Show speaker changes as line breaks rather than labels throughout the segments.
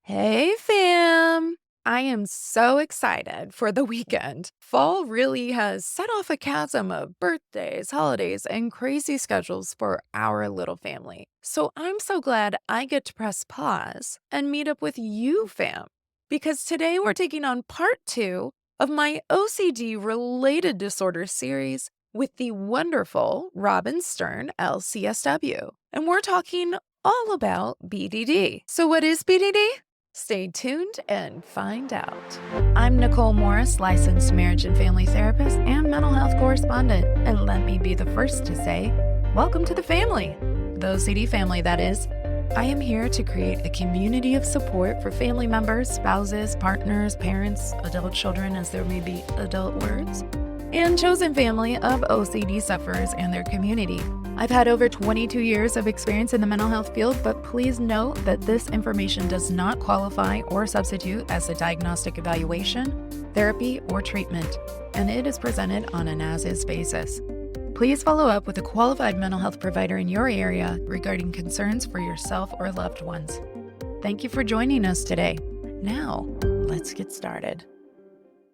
Hey, fam! I am so excited for the weekend. Fall really has set off a chasm of birthdays, holidays, and crazy schedules for our little family. So I'm so glad I get to press pause and meet up with you, fam. Because today we're taking on part two of my OCD related disorder series with the wonderful Robyn Stern, LCSW. And we're talking all about BDD. So, what is BDD? Stay tuned and find out. I'm Nicole Morris, licensed marriage and family therapist and mental health correspondent. And let me be the first to say, welcome to the family, the OCD family, that is. I am here to create a community of support for family members, spouses, partners, parents, adult children, as there may be adult words, and chosen family of OCD sufferers and their community. I've had over 22 years of experience in the mental health field, but please note that this information does not qualify or substitute as a diagnostic evaluation, therapy, or treatment, and it is presented on an as-is basis. Please follow up with a qualified mental health provider in your area regarding concerns for yourself or loved ones. Thank you for joining us today. Now, let's get started.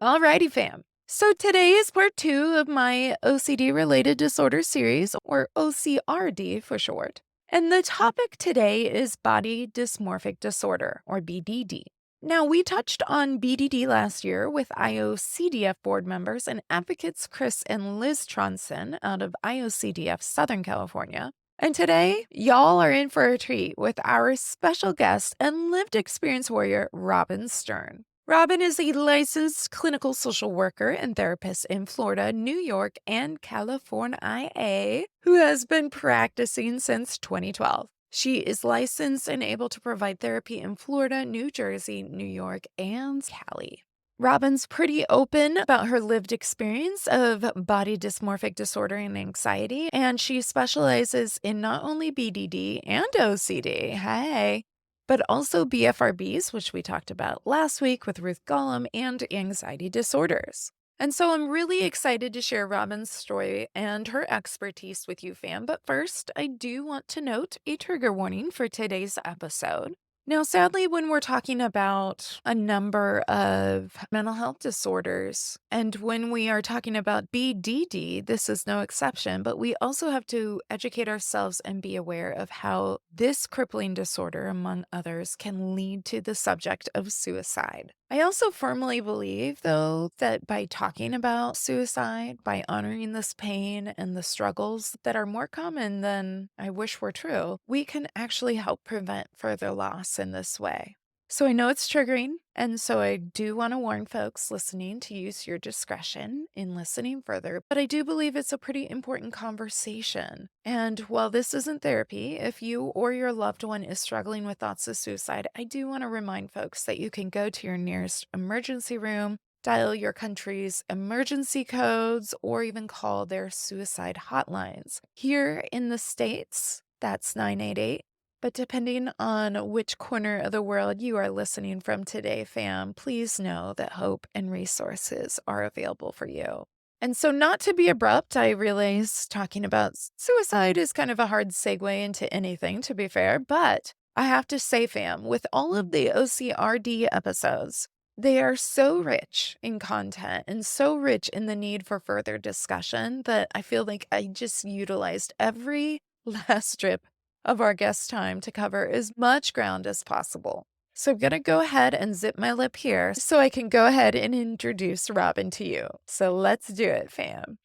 Alrighty, fam. So today is part two of my OCD-related disorder series, or OCRD for short. And the topic today is body dysmorphic disorder, or BDD. Now, we touched on BDD last year with IOCDF board members and advocates Chris and Liz Tronson out of IOCDF Southern California. And today, y'all are in for a treat with our special guest and lived experience warrior, Robyn Stern. Robyn is a licensed clinical social worker and therapist in Florida, New York, and California, who has been practicing since 2012. She is licensed and able to provide therapy in Florida, New Jersey, New York, and Cali. Robyn's pretty open about her lived experience of body dysmorphic disorder and anxiety, and she specializes in not only BDD and OCD, but also BFRBs, which we talked about last week with Ruth Gollum, and anxiety disorders. And so I'm really excited to share Robyn's story and her expertise with you, fam. But first, I do want to note a trigger warning for today's episode. Now, sadly, when we're talking about a number of mental health disorders, and when we are talking about BDD, this is no exception, but we also have to educate ourselves and be aware of how this crippling disorder, among others, can lead to the subject of suicide. I also firmly believe, though, that by talking about suicide, by honoring this pain and the struggles that are more common than I wish were true, we can actually help prevent further loss in this way. So I know it's triggering, and so I do want to warn folks listening to use your discretion in listening further, but I do believe it's a pretty important conversation. And while this isn't therapy, if you or your loved one is struggling with thoughts of suicide, I do want to remind folks that you can go to your nearest emergency room, dial your country's emergency codes, or even call their suicide hotlines. Here in the States, that's 988. But depending on which corner of the world you are listening from today, fam, please know that hope and resources are available for you. And so, not to be abrupt, I realize talking about suicide is kind of a hard segue into anything, to be fair, but I have to say, fam, with all of the OCRD episodes, they are so rich in content and so rich in the need for further discussion that I feel like I just utilized every last strip of our guest time to cover as much ground as possible. So I'm going to go ahead and zip my lip here so I can go ahead and introduce Robyn to you. So let's do it, fam.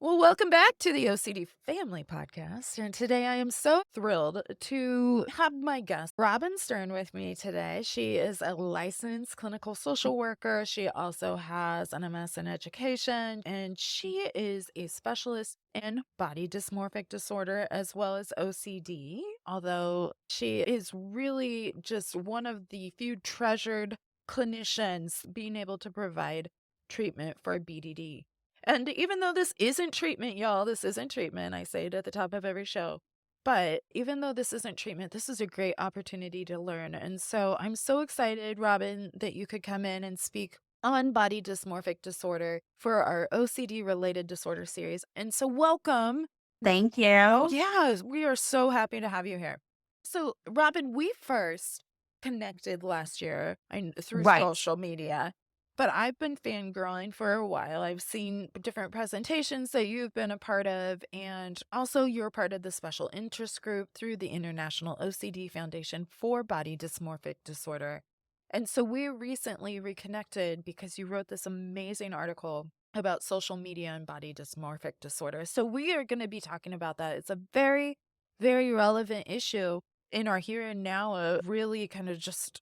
Well, welcome back to the OCD Family Podcast. And today I am so thrilled to have my guest, Robyn Stern, with me today. She is a licensed clinical social worker. She also has an MS in education, and she is a specialist in body dysmorphic disorder as well as OCD, although she is really just one of the few treasured clinicians being able to provide treatment for BDD. And even though this isn't treatment, y'all, this isn't treatment. I say it at the top of every show. But even though this isn't treatment, this is a great opportunity to learn. And so I'm so excited, Robyn, that you could come in and speak on body dysmorphic disorder for our OCD related disorder series. And so welcome.
Thank you.
Yeah, we are so happy to have you here. So, Robin, we first connected last year through
Right.
social media, but I've been fangirling for a while. I've seen different presentations that you've been a part of, and also you're part of the special interest group through the International OCD Foundation for Body Dysmorphic Disorder. And so we recently reconnected because you wrote this amazing article about social media and body dysmorphic disorder. So we are going to be talking about that. It's a very, very relevant issue in our here and now, really kind of just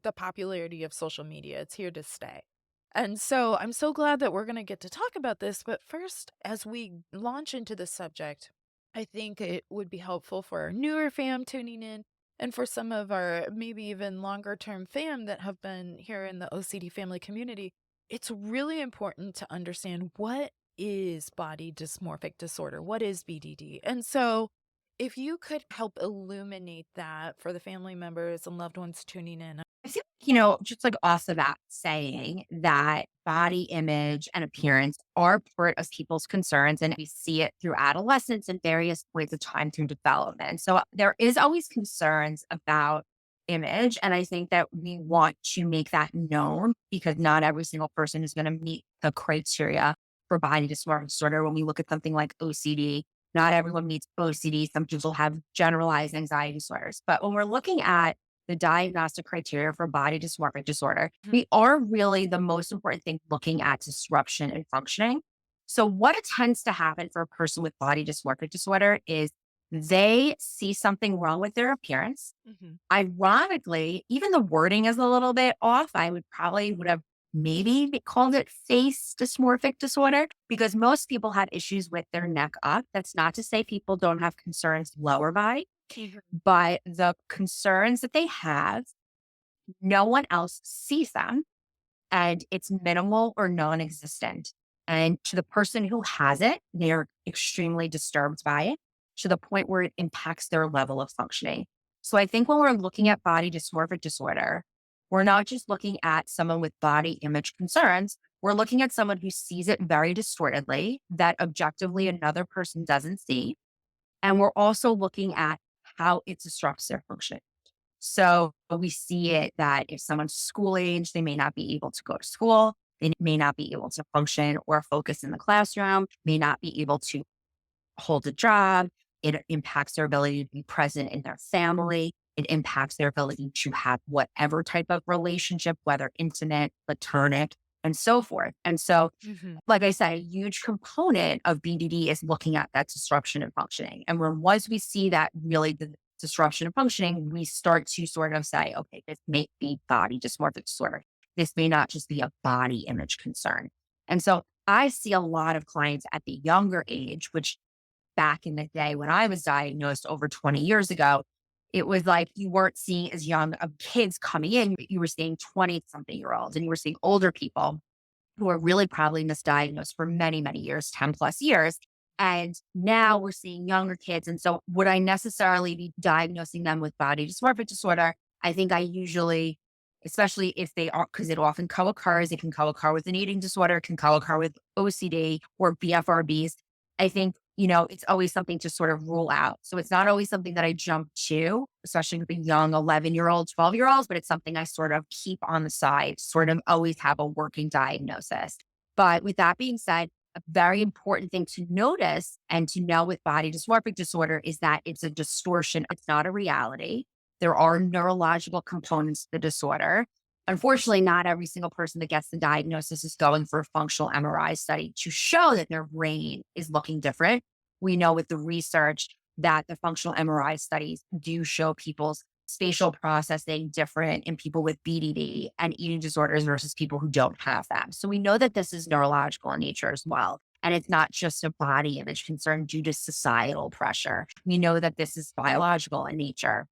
the popularity of social media. It's here to stay. And so I'm so glad that we're going to get to talk about this. But first, as we launch into the subject, I think it would be helpful for our newer fam tuning in and for some of our maybe even longer term fam that have been here in the OCD family community. It's really important to understand what is body dysmorphic disorder? What is BDD? And so if you could help illuminate that for the family members and loved ones tuning in.
I feel like, just like off the bat saying that body image and appearance are part of people's concerns, and we see it through adolescence and various points of time through development. So there is always concerns about image. And I think that we want to make that known because not every single person is going to meet the criteria for body dysmorphic disorder. When we look at something like OCD, not everyone meets OCD. Some people have generalized anxiety disorders. But when we're looking at the diagnostic criteria for body dysmorphic disorder,
Mhm.
we are really the most important thing looking at disruption in functioning. So, what tends to happen for a person with body dysmorphic disorder is they see something wrong with their appearance.
Mhm.
Ironically, even the wording is a little bit off. I would have maybe called it face dysmorphic disorder because most people have issues with their neck up. That's not to say people don't have concerns lower body,
Mhm.
but the concerns that they have, no one else sees them and it's minimal or non existent. And to the person who has it, they're extremely disturbed by it to the point where it impacts their level of functioning. So I think when we're looking at body dysmorphic disorder, we're not just looking at someone with body image concerns. We're looking at someone who sees it very distortedly that objectively another person doesn't see. And we're also looking at how it disrupts their function. So we see it that if someone's school age, they may not be able to go to school. They may not be able to function or focus in the classroom, may not be able to hold a job. It impacts their ability to be present in their family. It impacts their ability to have whatever type of relationship, whether intimate, platonic, and so forth. And so
Mhm.
like I said, a huge component of BDD is looking at that disruption in functioning. And when once we see that really the disruption of functioning, we start to sort of say, okay, this may be body dysmorphic disorder. This may not just be a body image concern. And so I see a lot of clients at the younger age, which back in the day when I was diagnosed over 20 years ago, it was like you weren't seeing as young of kids coming in. You were seeing 20 something year olds and you were seeing older people who are really probably misdiagnosed for many, many years, 10 plus years. And now we're seeing younger kids. And so, would I necessarily be diagnosing them with body dysmorphic disorder? I think I usually, especially if they are, because it often co occurs, it can co occur with an eating disorder, it can co occur with OCD or BFRBs. I think, it's always something to sort of rule out. So, it's not always something that I jump to, especially with the young 11-year-olds, 12-year-olds, but it's something I sort of keep on the side, sort of always have a working diagnosis. But with that being said, a very important thing to notice and to know with body dysmorphic disorder is that it's a distortion. It's not a reality. There are neurological components to the disorder. Unfortunately, not every single person that gets the diagnosis is going for a functional MRI study to show that their brain is looking different. We know with the research that the functional MRI studies do show people's spatial processing different in people with BDD and eating disorders versus people who don't have them. So we know that this is neurological in nature as well. And it's not just a body image concern due to societal pressure. We know that this is biological in nature.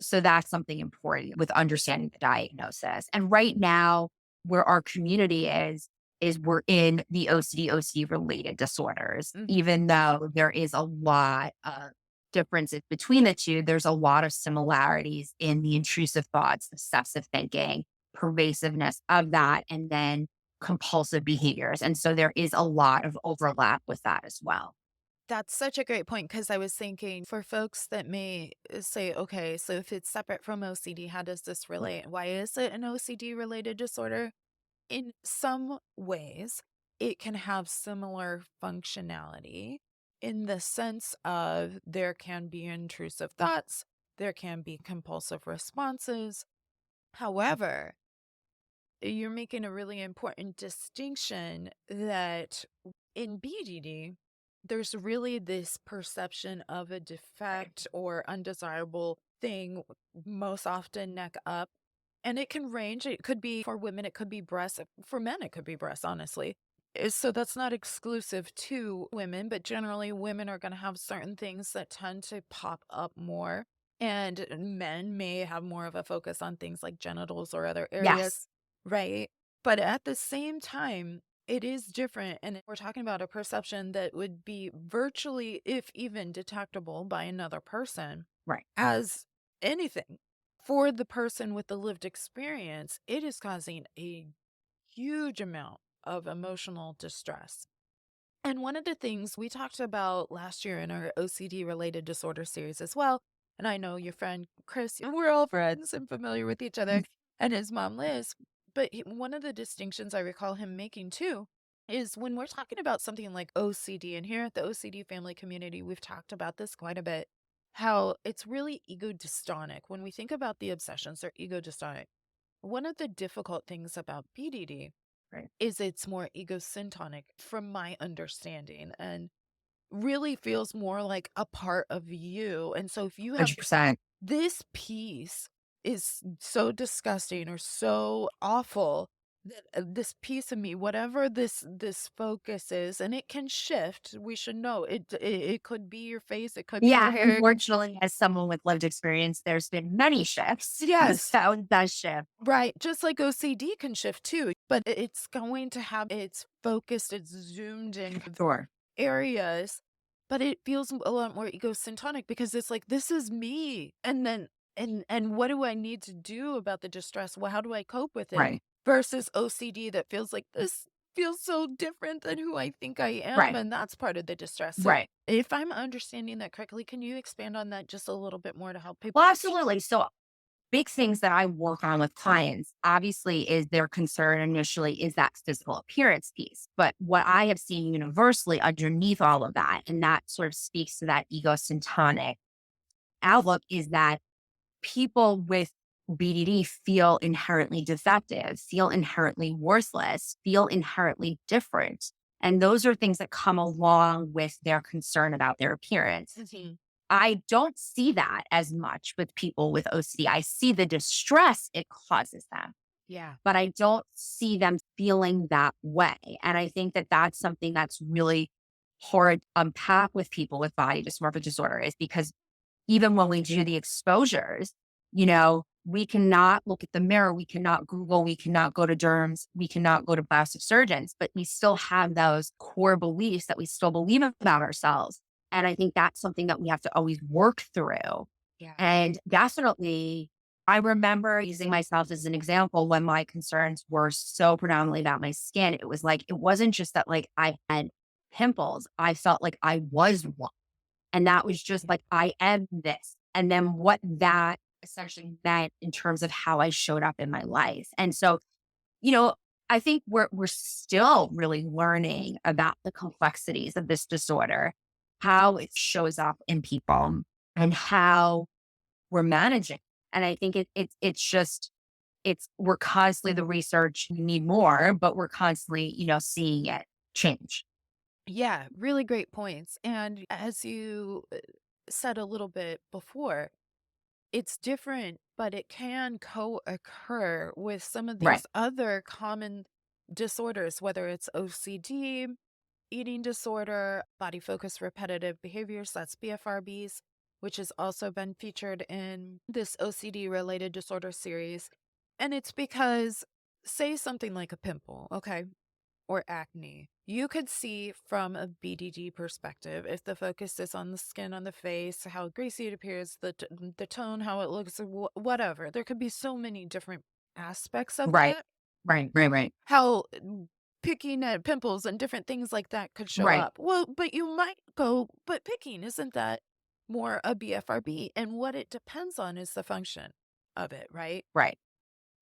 So that's something important with understanding the diagnosis. And right now, where our community is we're in the OCD related disorders.
Mhm.
Even though there is a lot of differences between the two, there's a lot of similarities in the intrusive thoughts, obsessive thinking, pervasiveness of that, and then compulsive behaviors. And so there is a lot of overlap with that as well.
That's such a great point because I was thinking for folks that may say, okay, so if it's separate from OCD, how does this relate? Why is it an OCD related disorder? In some ways, it can have similar functionality in the sense of there can be intrusive thoughts, there can be compulsive responses. However, you're making a really important distinction that in BDD, there's really this perception of a defect or undesirable thing, most often neck up. And it can range. It could be for women, it could be breasts. For men, it could be breasts, honestly. So that's not exclusive to women, but generally, women are going to have certain things that tend to pop up more. And men may have more of a focus on things like genitals or other areas.
Yes.
Right. But at the same time, it is different. And we're talking about a perception that would be virtually, if even detectable by another person
Right.
as anything. For the person with the lived experience, it is causing a huge amount of emotional distress. And one of the things we talked about last year in our OCD related disorder series as well, and I know your friend Chris, we're all friends and familiar with each other, and his mom Liz. But one of the distinctions I recall him making too is when we're talking about something like OCD, and here at the OCD family community, we've talked about this quite a bit, how it's really ego dystonic. When we think about the obsessions, they're ego dystonic. One of the difficult things about BDD
Right.
is it's more egocentric from my understanding and really feels more like a part of you. And so if you have
100%.
this piece is so disgusting or so awful that this piece of me, whatever this focus is, and it can shift. We should know it could be your face, it could be your
Yeah,
hair.
unfortunately, as someone with lived experience, there's been many shifts.
Yes,
So it does shift.
right. Just like OCD can shift too, but it's going to have its focused, it's zoomed in
Sure.
areas, but it feels a lot more egocentric because it's like, this is me. And then, and what do I need to do about the distress? Well, how do I cope with it?
Right.
Versus OCD that feels like this feels so different than who I think I am.
Right.
And that's part of the distress. So
Right.
if I'm understanding that correctly, can you expand on that just a little bit more to help people?
Well, absolutely. So big things that I work on with clients, obviously, is their concern initially is that physical appearance piece. But what I have seen universally underneath all of that, and that sort of speaks to that egocentric outlook, is that people with BDD feel inherently defective, feel inherently worthless, feel inherently different. And those are things that come along with their concern about their appearance.
Mhm.
I don't see that as much with people with OCD. I see the distress it causes them,
Yeah.
but I don't see them feeling that way. And I think that that's something that's really hard to unpack with people with body dysmorphic disorder, is because even when we do the exposures, we cannot look at the mirror, we cannot Google, we cannot go to derms, we cannot go to plastic surgeons, but we still have those core beliefs that we still believe about ourselves. And I think that's something that we have to always work through.
Yeah.
And definitely, I remember using myself as an example when my concerns were so predominantly about my skin. It was like, it wasn't just that like I had pimples. I felt like I was one. And that was just like, I am this. And then what that essentially meant in terms of how I showed up in my life. And so, you know, I think we're still really learning about the complexities of this disorder, how it shows up in people, and how we're managing. And I think it's just we're constantly the research, we need more, but we're constantly, seeing it change.
Yeah, really great points. And as you said a little bit before, it's different, but it can co-occur with some of
Right.
these other common disorders, whether it's OCD, eating disorder, body focused repetitive behaviors, that's BFRBs, which has also been featured in this OCD related disorder series. And it's because, say something like a pimple, okay? Or acne. You could see from a BDD perspective if the focus is on the skin on the face, how greasy it appears, the tone, how it looks, whatever. There could be so many different aspects of
Right.
that.
Right. Right. Right.
How picking at pimples and different things like that could show
Right,
up. Well, but you might go, but picking, isn't that more a BFRB? And what it depends on is the function of it, right?
right.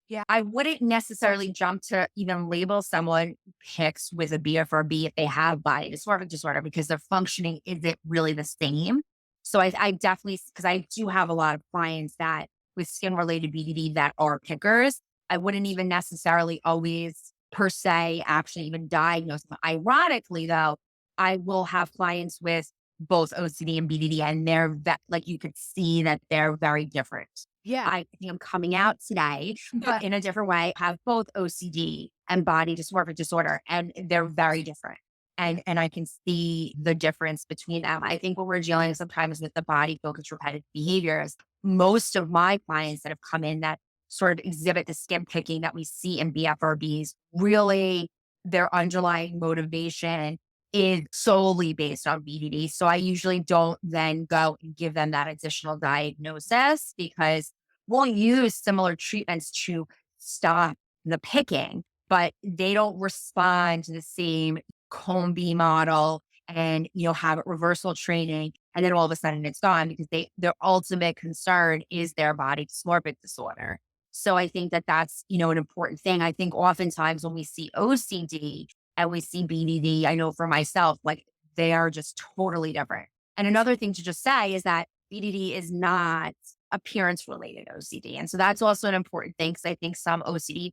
Yeah.
I wouldn't necessarily jump to even label someone who picks with a BFRB if they have body dysmorphic disorder because their functioning isn't really the same. So I definitely, because I do have a lot of clients that with skin related BDD that are pickers, I wouldn't even necessarily always per se actually even diagnose them. Ironically, though, I will have clients with both OCD and BDD, and like you could see that they're very different.
Yeah.
I think I'm coming out today, but in a different way, have both OCD and body dysmorphic disorder, and they're very different. And I can see the difference between them. I think when we're dealing sometimes with the body focused repetitive behaviors, most of my clients that have come in that sort of exhibit the skin picking that we see in BFRBs, really their underlying motivation is solely based on BDD. So I usually don't then go and give them that additional diagnosis because we'll use similar treatments to stop the picking, but they don't respond to the same Combi model and have reversal training. And then all of a sudden it's gone because their ultimate concern is their body dysmorphic disorder. So I think that that's, an important thing. I think oftentimes when we see OCD and we see BDD, I know for myself, like they are just totally different. And another thing to just say is that BDD is not appearance related OCD. And so that's also an important thing because I think some OCD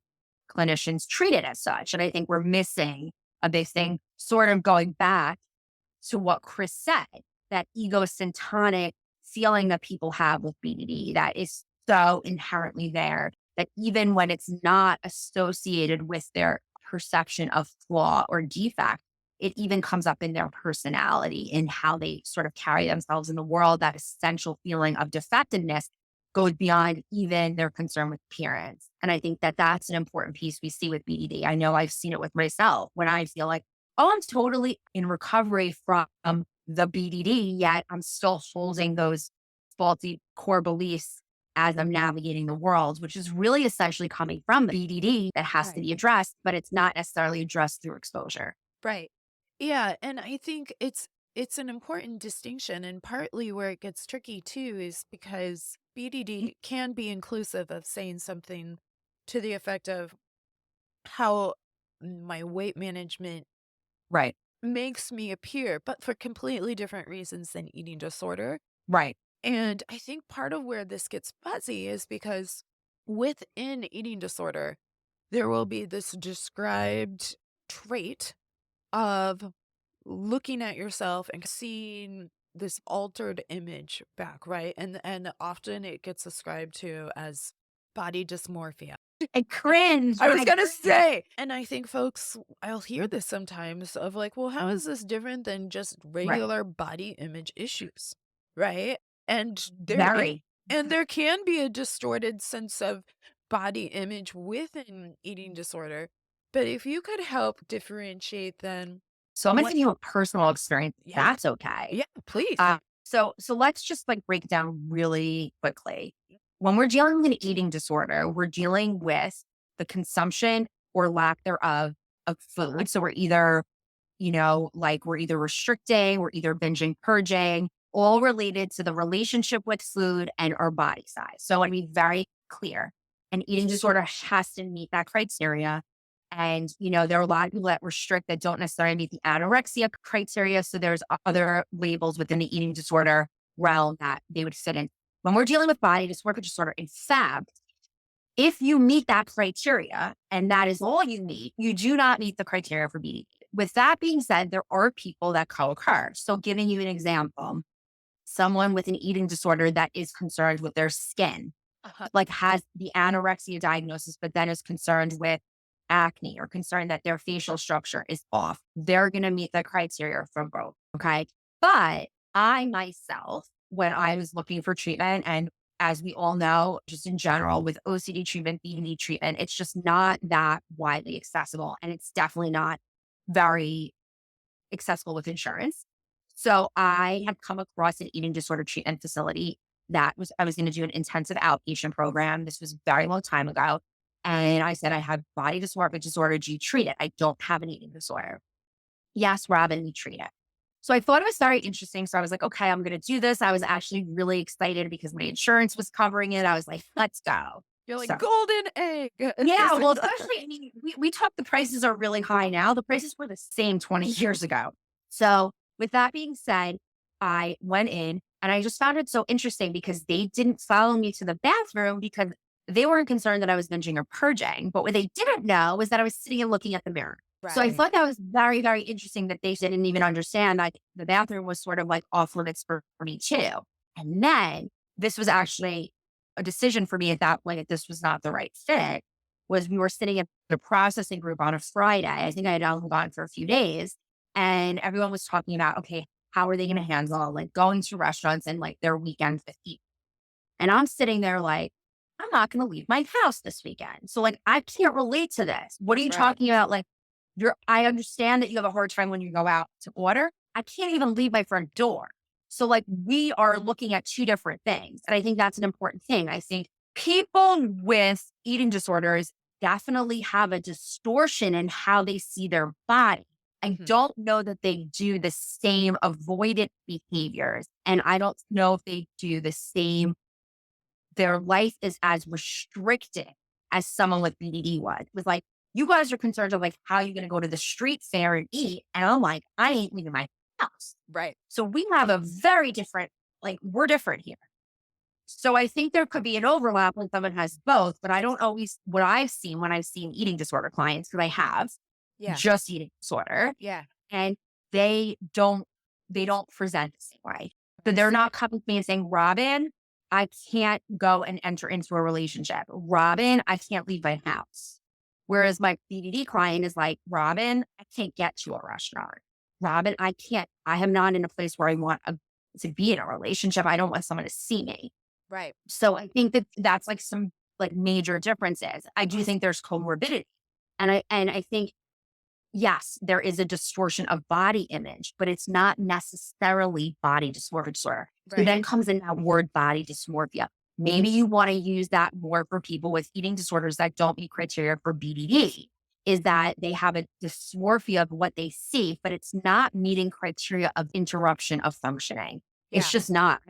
clinicians treat it as such. And I think we're missing a big thing, sort of going back to what Chris said, that egocentric feeling that people have with BDD that is so inherently there that even when it's not associated with their perception of flaw or defect, it even comes up in their personality, in how they sort of carry themselves in the world. That essential feeling of defectiveness goes beyond even their concern with appearance. And I think that that's an important piece we see with BDD. I know I've seen it with myself when I feel like, oh, I'm totally in recovery from the BDD, yet I'm still holding those faulty core beliefs as I'm navigating the world, which is really essentially coming from the BDD that has to
Right.
be addressed, but it's not necessarily addressed through exposure.
Right. Yeah, and I think it's an important distinction, and partly where it gets tricky too is because BDD can be inclusive of saying something to the effect of how my weight management
Right.
makes me appear, but for completely different reasons than eating disorder.
Right.
And I think part of where this gets fuzzy is because within eating disorder, there will be this described trait of looking at yourself and seeing this altered image back, right? And often it gets ascribed to as body dysmorphia.
I cringe
I
when
was
I
gonna say, and I think folks, I'll hear this sometimes of like, well, how is this different than just
right.
regular body image issues, right? And
Very.
there can be a distorted sense of body image within eating disorder, but if you could help differentiate, then
So I'm gonna
what?
give you a personal experience.
Yeah,
That's okay.
yeah, please.
So let's just like break it down really quickly. When we're dealing with an eating disorder, we're dealing with the consumption or lack thereof of food. So we're either, like we're either restricting, we're either binging, purging, all related to the relationship with food and our body size. So I want to be very clear. An eating disorder has to meet that criteria. And, there are a lot of people that restrict that don't necessarily meet the anorexia criteria. So there's other labels within the eating disorder realm that they would fit in. When we're dealing with body dysmorphic disorder, in fact, if you meet that criteria and that is all you meet, you do not meet the criteria for BDD. With that being said, there are people that co-occur. So giving you an example, someone with an eating disorder that is concerned with their skin,
Uh-huh.
like has the anorexia diagnosis, but then is concerned with acne or concerned that their facial structure is off. They're going to meet the criteria from both. Okay. But I myself, when I was looking for treatment, and as we all know, just in general with OCD treatment, BDD treatment, it's just not that widely accessible. And it's definitely not very accessible with insurance. So I had come across an eating disorder treatment facility I was going to do an intensive outpatient program. This was a very long time ago. And I said, I have body dysmorphic disorder. Do you treat it? I don't have an eating disorder. Yes, Robyn, we treat it. So I thought it was very interesting. So I was like, okay, I'm going to do this. I was actually really excited because my insurance was covering it. I was like, let's go.
You're like,
So
golden egg.
yeah, well, actually, I mean, we talked, the prices are really high now. The prices were the same 20 years ago. So with that being said, I went in and I just found it so interesting because they didn't follow me to the bathroom because they weren't concerned that I was binging or purging. But what they didn't know was that I was sitting and looking at the mirror. So I
Right.
thought that was very, very interesting that they didn't even understand that the bathroom was sort of like off limits for me too. And then this was actually a decision for me at that point, if this was not the right fit, was we were sitting in the processing group on a Friday. I think I had only gone for a few days. And everyone was talking about, okay, how are they going to handle like going to restaurants and like their weekends with eat? And I'm sitting there like, I'm not going to leave my house this weekend. So like, I can't relate to this. What are you
Right.
talking about? Like, I understand that you have a hard time when you go out to order. I can't even leave my front door. So like we are looking at two different things. And I think that's an important thing. I think people with eating disorders definitely have a distortion in how they see their body. I
Mhm.
don't know that they do the same avoidant behaviors. And I don't know if they do the same, their life is as restricted as someone with BDD was. It was like, you guys are concerned of like, how you going to go to the street fair and eat? And I'm like, I ain't leaving my house.
Right.
So we have a very different, like, we're different here. So I think there could be an overlap when someone has both, but I don't always, what I've seen when I've seen eating disorder clients, because I have
Yeah.
just eating disorder,
Yeah.
and they don't, they don't present the same way. So they're not coming to me and saying, Robyn, I can't go and enter into a relationship. Robyn, I can't leave my house. Whereas my BDD client is like, Robyn, I can't get to a restaurant. Robyn, I can't, I am not in a place where I want to be in a relationship. I don't want someone to see me.
Right.
So I think that that's like some like major differences. I do think there's comorbidity. And I think, yes, there is a distortion of body image, but it's not necessarily body dysmorphia disorder. So
Right.
then comes in that word body dysmorphia. Maybe you want to use that more for people with eating disorders that don't meet criteria for BDD, is that they have a dysmorphia of what they see, but it's not meeting criteria of interruption of functioning. It's
Yeah.
just not.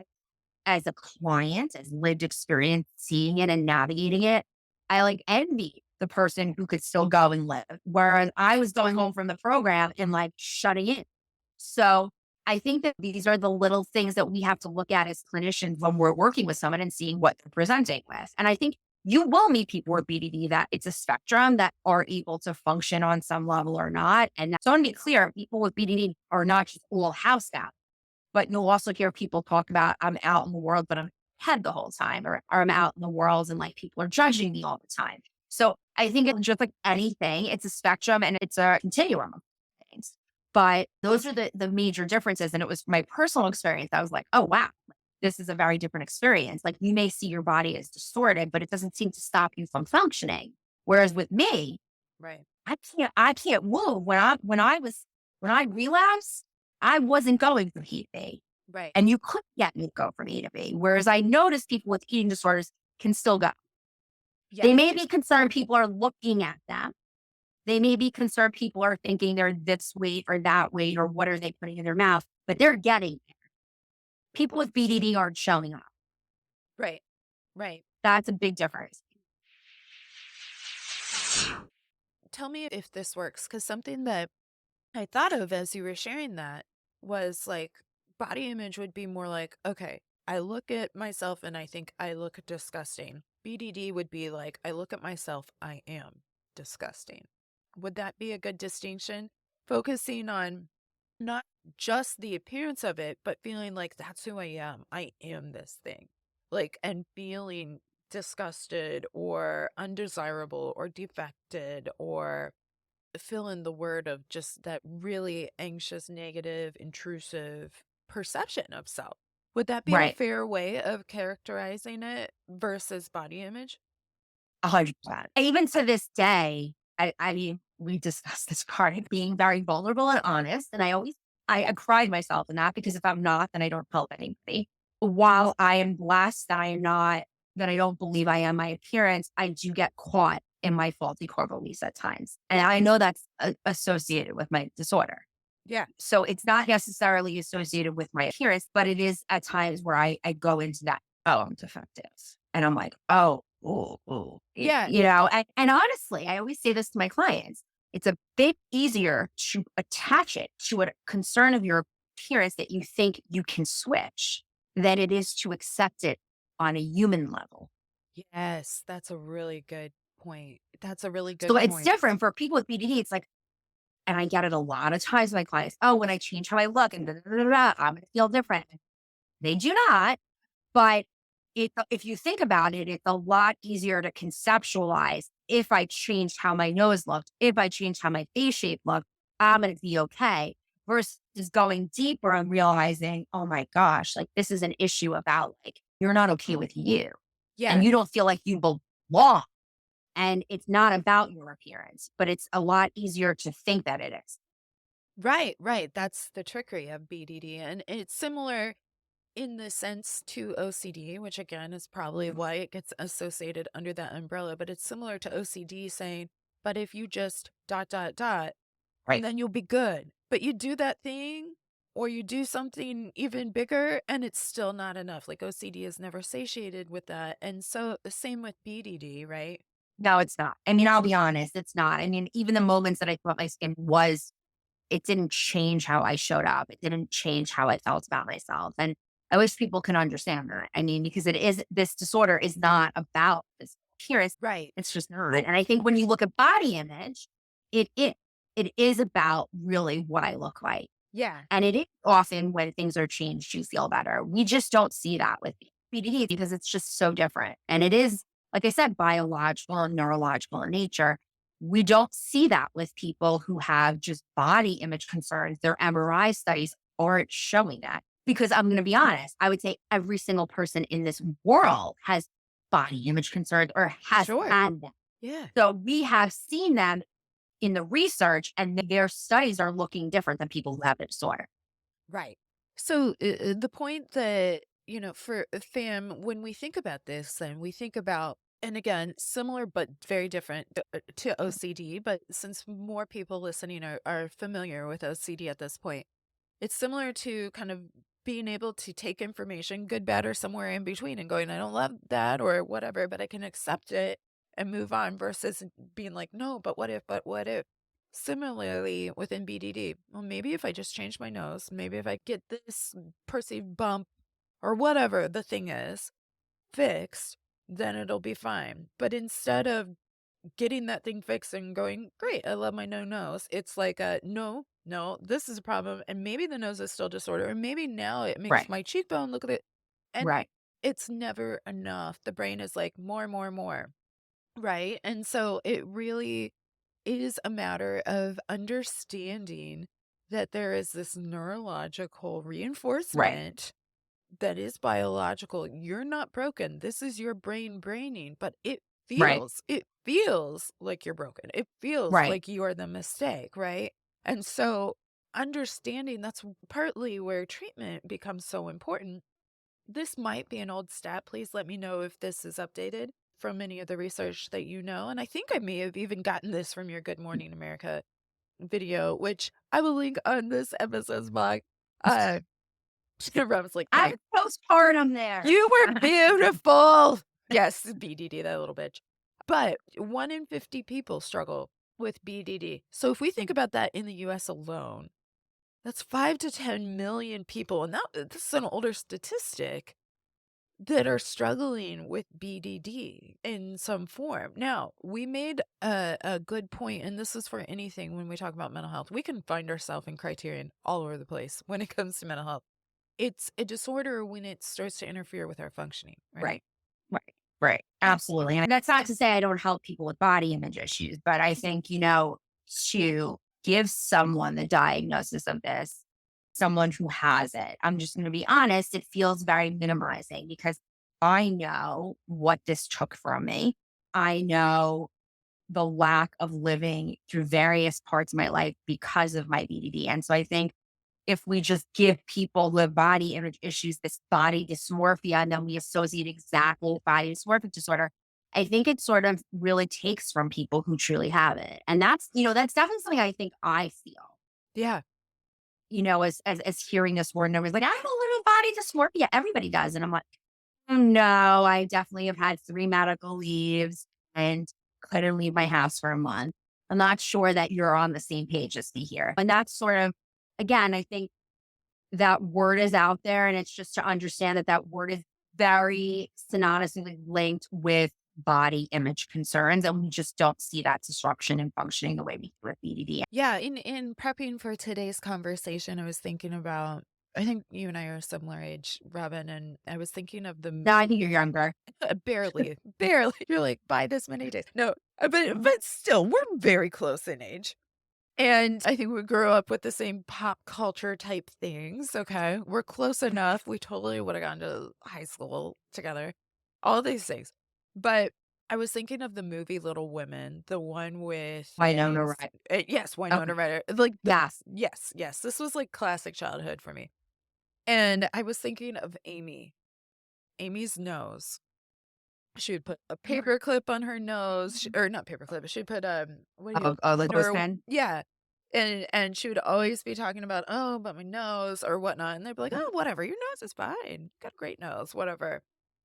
As a client, as lived experience, seeing it and navigating it, I like envy the person who could still go and live. Whereas I was going home from the program and like shutting in. So I think that these are the little things that we have to look at as clinicians when we're working with someone and seeing what they're presenting with. And I think you will meet people with BDD that it's a spectrum that are able to function on some level or not. And so to be clear, people with BDD are not just all housebound. But you'll also hear people talk about, I'm out in the world, but I'm in head the whole time, or I'm out in the world and like people are judging me all the time. So I think it's just like anything, it's a spectrum and it's a continuum of things. But those are the major differences. And it was my personal experience. I was like, oh, wow, this is a very different experience. Like you may see your body as distorted, but it doesn't seem to stop you from functioning. Whereas with me,
Right.
I can't move. When I relapsed, I wasn't going from E to B.
Right.
And you couldn't get me to go from E to B. Whereas I noticed people with eating disorders can still go.
Yeah.
They may be concerned people are looking at them. They may be concerned people are thinking they're this weight or that weight or what are they putting in their mouth, but they're getting there. People with BDD aren't showing up.
Right. Right.
That's a big difference.
Tell me if this works, because something that I thought of as you were sharing that was like body image would be more like, okay, I look at myself and I think I look disgusting. BDD would be like, I look at myself, I am disgusting. Would that be a good distinction? Focusing on not just the appearance of it, but feeling like that's who I am. I am this thing. Like, and feeling disgusted or undesirable or defected or fill in the word of just that really anxious, negative, intrusive perception of self. Would that be a
Right.
fair way of characterizing it versus body image?
100%. Even to this day, I mean, we discussed this part of being very vulnerable and honest. And I pride myself in that because if I'm not, then I don't help anybody. While I am blessed that I am not, that I don't believe I am my appearance, I do get caught in my faulty core beliefs at times. And I know that's associated with my disorder.
Yeah.
So it's not necessarily associated with my appearance, but it is at times where I go into that, oh, I'm defective. And I'm like, oh,
Yeah.
and honestly, I always say this to my clients. It's a bit easier to attach it to a concern of your appearance that you think you can switch than it is to accept it on a human level.
Yes. That's a really good point. That's a really
So
good
it's
point.
different for people with BDD. It's like, and I get it a lot of times with my clients. Oh, when I change how I look and I'm going to feel different. They do not. But if you think about it, it's a lot easier to conceptualize. If I changed how my nose looked, if I changed how my face shape looked, I'm going to be okay. Versus going deeper and realizing, oh my gosh, like this is an issue about like, you're not okay with you and
Yeah.
you don't feel like you belong. And it's not about your appearance, but it's a lot easier to think that it is.
Right. Right. That's the trickery of BDD. And it's similar in the sense to OCD, which again is probably why it gets associated under that umbrella, but it's similar to OCD saying, but if you just dot, dot, dot,
Right.
then you'll be good. But you do that thing or you do something even bigger and it's still not enough. Like OCD is never satiated with that. And so the same with BDD, right?
No, it's not. I mean, I'll be honest, it's not. I mean, even the moments that I thought my skin was, it didn't change how I showed up. It didn't change how I felt about myself. And I wish people can understand that. I mean, because this disorder is not about this appearance.
Right.
It's just not. And I think when you look at body image, it is, it is about really what I look like.
Yeah.
And it is often when things are changed, you feel better. We just don't see that with BDD because it's just so different. And it is, like I said, biological and neurological in nature. We don't see that with people who have just body image concerns. Their MRI studies aren't showing that. Because I'm going to be honest, I would say every single person in this world has body image concerns or has
Sure.
had them.
Yeah.
So we have seen them in the research, and their studies are looking different than people who have the disorder.
Right. So the point that, for fam, when we think about this and we think about, and again, similar but very different to OCD, but since more people listening are familiar with OCD at this point, it's similar to kind of being able to take information, good, bad, or somewhere in between and going, I don't love that or whatever, but I can accept it and move on versus being like, no, but what if? Similarly, within BDD, well, maybe if I just change my nose, maybe if I get this perceived bump or whatever the thing is fixed, then it'll be fine. But instead of getting that thing fixed and going, great, I love my no nose, it's like, no, no, this is a problem. And maybe the nose is still disorder. And maybe now it makes
Right.
my cheekbone look at it. And
Right.
it's never enough. The brain is like more, more, more. Right. And so it really is a matter of understanding that there is this neurological
Right.
reinforcement that is biological. You're not broken. This is your brain braining, but
Right.
it feels like you're broken. It feels
Right.
like you are the mistake, right? And so understanding that's partly where treatment becomes so important. This might be an old stat. Please let me know if this is updated from any of the research that you know. And I think I may have even gotten this from your Good Morning America video, which I will link on this episode's blog. Uh, Rob's like,
I have postpartum there.
you were beautiful. Yes, BDD, that little bitch. But 1 in 50 people struggle with BDD. So if we think about that in the US alone, that's 5 to 10 million people. And this is an older statistic that are struggling with BDD in some form. Now, we made a good point, and this is for anything when we talk about mental health. We can find ourselves in criterion all over the place when it comes to mental health. It's a disorder when it starts to interfere with our functioning, right?
Right. Right. Right. Absolutely. And that's not to say I don't help people with body image issues, but I think, to give someone the diagnosis of this, someone who has it, I'm just going to be honest, it feels very minimizing because I know what this took from me. I know the lack of living through various parts of my life because of my BDD. And so I think if we just give people with body image issues, this body dysmorphia, and then we associate exactly with body dysmorphic disorder, I think it sort of really takes from people who truly have it. And that's definitely something I think I feel,
Yeah.
as hearing this word, and everybody's like, I have a little body dysmorphia. Everybody does. And I'm like, no, I definitely have had 3 medical leaves and couldn't leave my house for a month. I'm not sure that you're on the same page as me here. And that's sort of, again, I think that word is out there, and it's just to understand that that word is very synonymously linked with body image concerns. And we just don't see that disruption in functioning the way we do with BDD.
Yeah, in prepping for today's conversation, I was thinking about I think you and I are a similar age, Robin, and I was thinking of the
Now I think you're younger.
barely, barely. You're like, by this many days. No, but still, we're very close in age. And I think we grew up with the same pop culture type things. Okay. We're close enough. We totally would have gone to high school together. All these things. But I was thinking of the movie Little Women, the one with
I know, no,
Emmy's
right.
yes, Winona
Okay.
Ryder. Like
Yes.
yes, yes. This was like classic childhood for me. And I was thinking of Amy. Amy's nose. She would put a paper clip on her nose, sh or not paper clip, but she'd put, what do you
Like those
nor
10?
yeah, and she would always be talking about, "Oh, but my nose," or whatnot, and they'd be like, "Oh, whatever, your nose is fine, you got a great nose, whatever."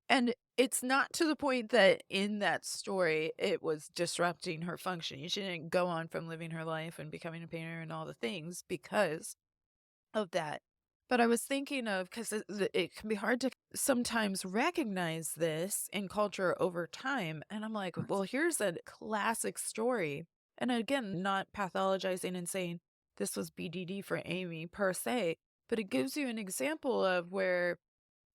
And it's not to the point that in that story, it was disrupting her functioning. She didn't go on from living her life and becoming a painter and all the things because of that. But I was thinking of because it can be hard to sometimes recognize this in culture over time. And I'm like, well, here's a classic story. And again, not pathologizing and saying this was BDD for Amy per se, but it gives you an example of where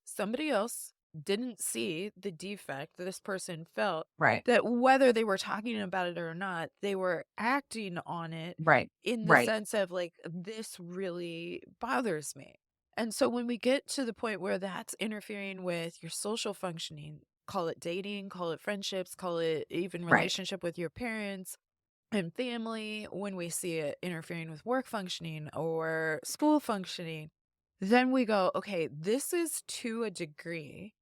somebody else didn't see the defect that this person felt,
Right.
that whether they were talking about it or not, they were acting on it
Right.
in the
Right.
sense of like, this really bothers me. And so when we get to the point where that's interfering with your social functioning, call it dating, call it friendships, call it even
Right.
relationship with your parents and family, when we see it interfering with work functioning or school functioning, then we go, okay, this is to a degree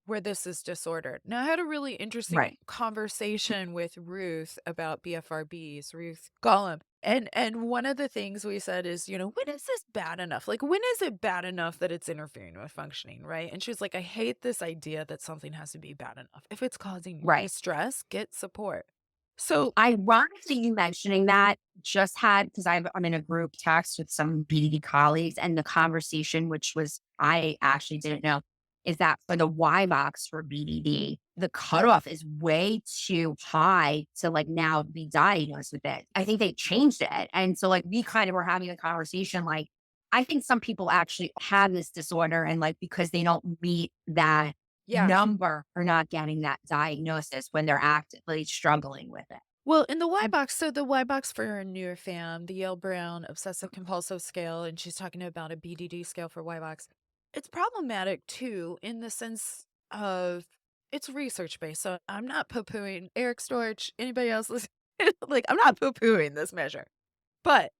where this is disordered. Now, I had a really interesting
Right.
conversation with Ruth about BFRBs, Ruth Gollum. And one of the things we said is, when is this bad enough? Like, when is it bad enough that it's interfering with functioning, right? And she was like, I hate this idea that something has to be bad enough. If it's causing you
Right.
distress, get support. So,
Ironically, you mentioning that just had because I'm in a group text with some BDD colleagues, and the conversation, which was I actually didn't know, is that for the Y box for BDD, the cutoff is way too high to like now be diagnosed with it. I think they changed it, and so like we kind of were having a conversation like. I think some people actually have this disorder, and like because they don't meet that
yeah.
number are not getting that diagnosis when they're actively struggling with it.
Well, in the Y box, so the Y box for our newer fam, the Yale Brown obsessive compulsive scale, and she's talking about a BDD scale for Y box. It's problematic too, in the sense of it's research based. So I'm not poo pooing Eric Storch, anybody else listening. Like, I'm not poo pooing this measure, but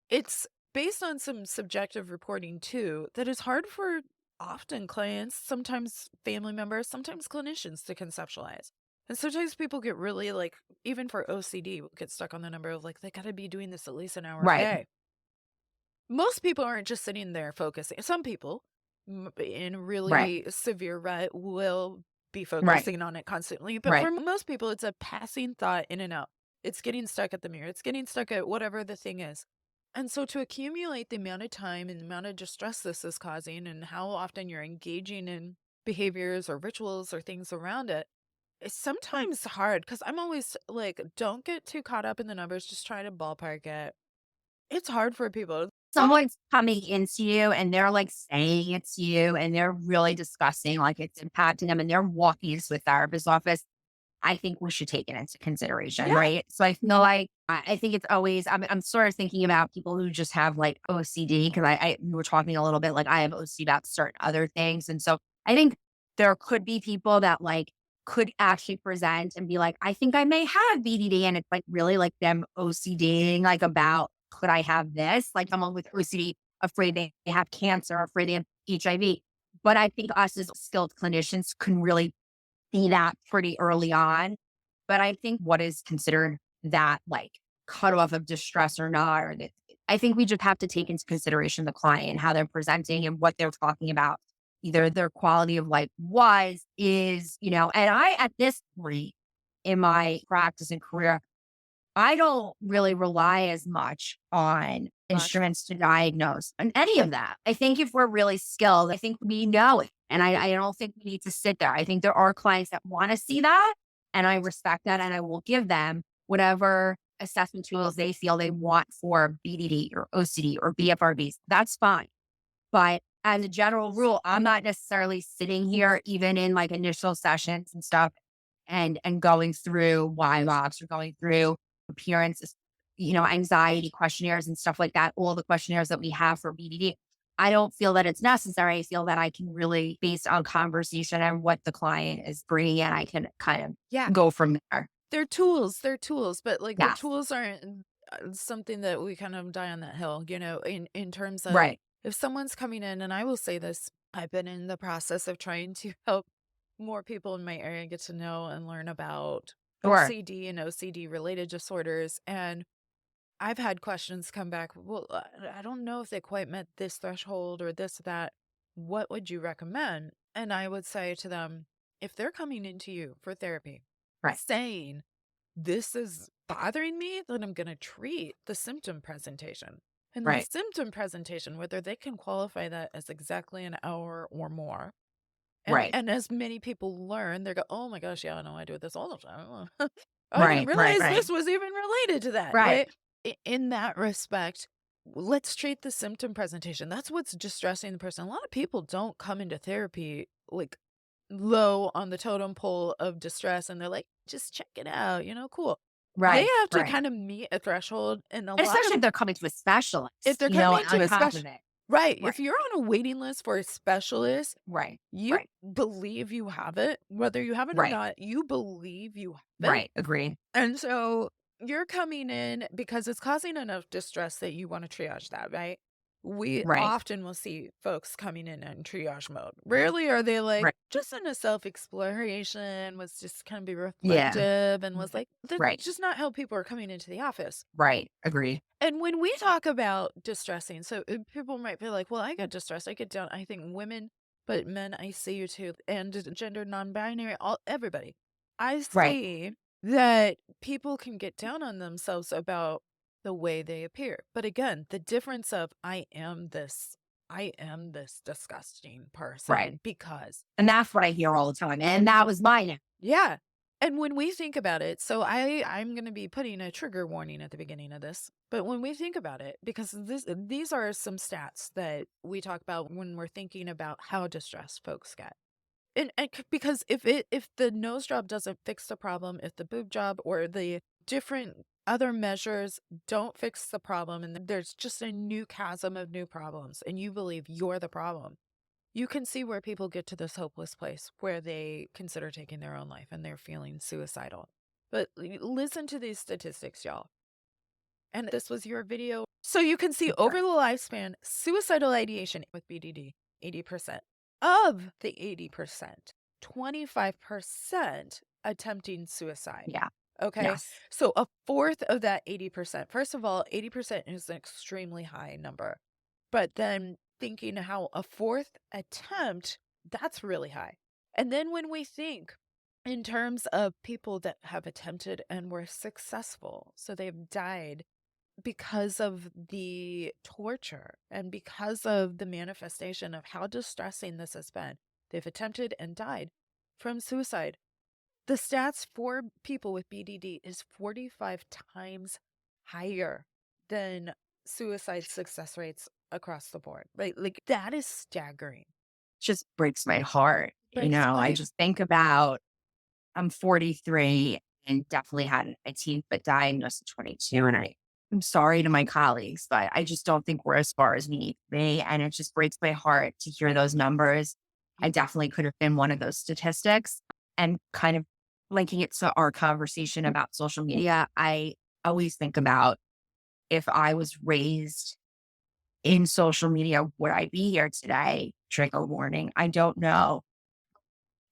it's based on some subjective reporting too that is hard for often clients, sometimes family members, sometimes clinicians to conceptualize. And sometimes people get really like, even for OCD, get stuck on the number of like, they got to be doing this at least an hour a
Right,
day. Most people aren't just sitting there focusing. Some people in
right,
really severe rut will be
right,
focusing on it constantly. But
right,
for most people, it's a passing thought in and out. It's getting stuck at the mirror. It's getting stuck at whatever the thing is. And so to accumulate the amount of time and the amount of distress this is causing and how often you're engaging in behaviors or rituals or things around it, it's sometimes hard because I'm always like, don't get too caught up in the numbers. Just try to ballpark it. It's hard for people.
someone's coming into you and they're like saying it to you and they're really discussing like it's impacting them and they're walking into a therapist's office. I think we should take it into consideration,
Yeah.
right? So I feel like I think it's always I'm sort of thinking about people who just have like OCD because we were talking a little bit like I have OCD about certain other things, and so I think there could be people that like could actually present and be like, I think I may have BDD, and it's like really like them OCDing like about could I have this? Like someone with OCD afraid they have cancer, afraid they have HIV. But I think us as skilled clinicians can really see that pretty early on. But I think what is considered that like cutoff of distress or not, or that I think we just have to take into consideration the client, how they're presenting and what they're talking about, either their quality of life was, is, and I, at this point in my practice and career, I don't really rely as much on
Gotcha.
instruments to diagnose and any of that. I think if we're really skilled, I think we know it. And I don't think we need to sit there. I think there are clients that want to see that. And I respect that. And I will give them whatever assessment tools they feel they want for BDD or OCD or BFRBs. That's fine. But as a general rule, I'm not necessarily sitting here, even in like initial sessions and stuff, and going through Y logs or going through appearance, anxiety questionnaires and stuff like that, all the questionnaires that we have for BDD. I don't feel that it's necessary. I feel that I can really, based on conversation and what the client is bringing in, I can kind
Yeah.
of go from there.
They're tools, but like the
Yes.
tools aren't something that we kind of die on that hill, in terms of
Right.
if someone's coming in, and I will say this, I've been in the process of trying to help more people in my area get to know and learn about
Sure.
OCD and OCD related disorders. And I've had questions come back, well, I don't know if they quite met this threshold or this, that. What would you recommend? And I would say to them, if they're coming into you for therapy
Right.
saying, this is bothering me, then I'm going to treat the symptom presentation. And the
Right.
symptom presentation, whether they can qualify that as exactly an hour or more. And
Right.
and as many people learn, they go, oh my gosh, yeah, I know I do this all the time. I didn't
Right. Right.
realize
Right.
this was even related to that,
Right.
right? In that respect, let's treat the symptom presentation. That's what's distressing the person. A lot of people don't come into therapy like low on the totem pole of distress, and they're like, just check it out, cool. They
Right.
have to
Right.
kind of meet a threshold, and a
And
lot
especially
of
if they're coming to a
if
specialist,
they're coming to
on
a
top of
special,
it.
right, if
Right.
you're on a waiting list for a specialist,
Right.
you
Right.
believe you have it, whether you have it or
Right.
not, you believe you have it.
Right. Agreed.
And so you're coming in because it's causing enough distress that you want to triage that, right? We
Right.
often will see folks coming in triage mode. Rarely are they like
Right.
just in a self exploration, was just kind of be
Yeah.
reflective, and was like, that's
Right.
just not how people are coming into the office.
Right. Agreed.
And when we talk about distressing, so people might be like, well, I get distressed. I get down. I think women, but men, I see you too, and gender non binary, all everybody. I
Right.
see that people can get down on themselves about the way they appear. But again, the difference of I am this disgusting
Right.
person because
And that's what I hear all the time. And that was mine.
yeah. And when we think about it, so I'm going to be putting a trigger warning at the beginning of this. But when we think about it, because these are some stats that we talk about when we're thinking about how distressed folks get. And because if the nose job doesn't fix the problem, if the boob job or the different other measures don't fix the problem, and there's just a new chasm of new problems, and you believe you're the problem, you can see where people get to this hopeless place where they consider taking their own life and they're feeling suicidal. But listen to these statistics, y'all. And this was your video. So you can see over
Right.
the lifespan, suicidal ideation with BDD, 80%. Of the 80%, 25% attempting suicide.
Yeah.
Okay.
Yes.
So a fourth of that 80%. First of all, 80% is an extremely high number. But then thinking how a fourth attempt, that's really high. And then when we think in terms of people that have attempted and were successful, so they've died because of the torture and because of the manifestation of how distressing this has been. They've attempted and died from suicide. The stats for people with BDD is 45 times higher than suicide success rates across the board. Like that is staggering.
Just breaks my heart.
Breaks
I
my
just think about I'm 43 and definitely had a teen, but diagnosed at 22. And I'm sorry to my colleagues, but I just don't think we're as far as we need to be. And it just breaks my heart to hear those numbers. I definitely could have been one of those statistics. And kind of linking it to our conversation about social media, I always think about if I was raised in social media, would I be here today? Trigger warning. I don't know.